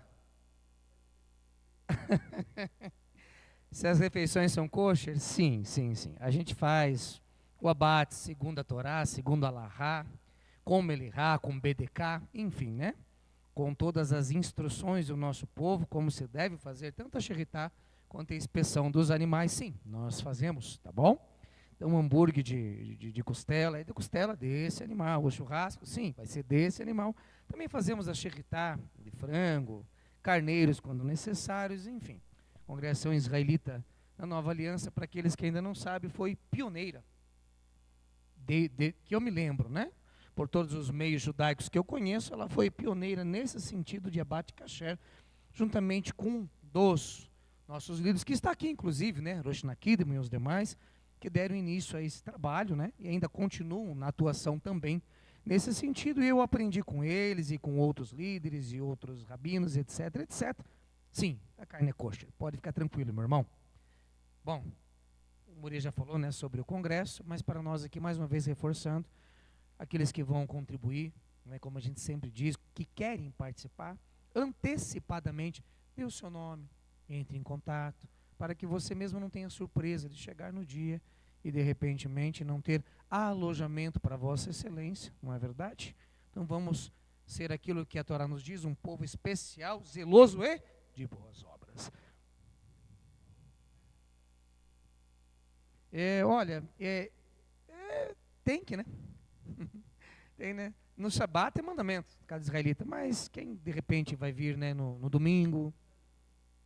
Se as refeições são kosher? Sim, sim, sim. A gente faz o abate, segundo a Torá, segundo a Alahá, com Melihá, com BDK, enfim, né? Com todas as instruções do nosso povo, como se deve fazer, tanto a Sheritá quanto a inspeção dos animais, sim, nós fazemos, tá bom? Então, um hambúrguer de costela, é de costela desse animal. O churrasco, sim, vai ser desse animal. Também fazemos a Sheritá de frango, carneiros quando necessários, enfim. Congregação Israelita na Nova Aliança, para aqueles que ainda não sabem, foi pioneira. Que eu me lembro, né? Por todos os meios judaicos que eu conheço, ela foi pioneira nesse sentido de abate kasher, juntamente com um dos nossos líderes, que está aqui inclusive, né? Rosh Nakidem e os demais, que deram início a esse trabalho, né? E ainda continuam na atuação também nesse sentido. E eu aprendi com eles e com outros líderes e outros rabinos, etc, etc. Sim, a carne é kosher, pode ficar tranquilo, meu irmão. Bom, o Muri já falou, né, sobre o congresso, mas para nós aqui, mais uma vez reforçando, aqueles que vão contribuir, né, como a gente sempre diz, que querem participar, antecipadamente, dê o seu nome, entre em contato, para que você mesmo não tenha surpresa de chegar no dia e, de repentemente, não ter alojamento para Vossa Excelência, não é verdade? Então vamos ser aquilo que a Torá nos diz, um povo especial, zeloso e de boas obras. Tem que, né? Tem, né? No Shabat é mandamento, cada israelita, mas quem de repente vai vir, né, no domingo,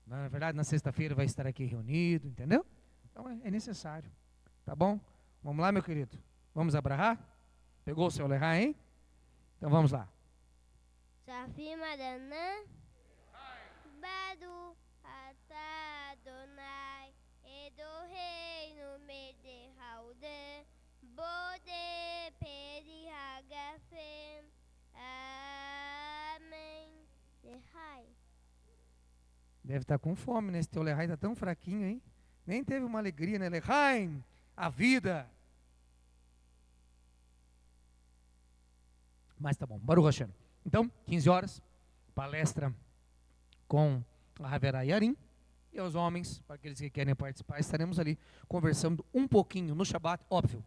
na verdade na sexta-feira vai estar aqui reunido, entendeu? Então é necessário, tá bom? Vamos lá, meu querido, vamos abrahar? Pegou o seu lerá, hein? Então vamos lá. Safi Maranã, Badu, Ata Adonai, Edoreino Mederhaude, Bode Peri Hagafem, Amém. Lehai. Deve estar com fome, né? Esse teu lehai está tão fraquinho, hein? Nem teve uma alegria, né? Lehai, a vida. Mas tá bom, Baruch Hashem. Então, 15 horas, palestra com a Haverá Yarim e os homens, para aqueles que querem participar, estaremos ali conversando um pouquinho no Shabat, óbvio,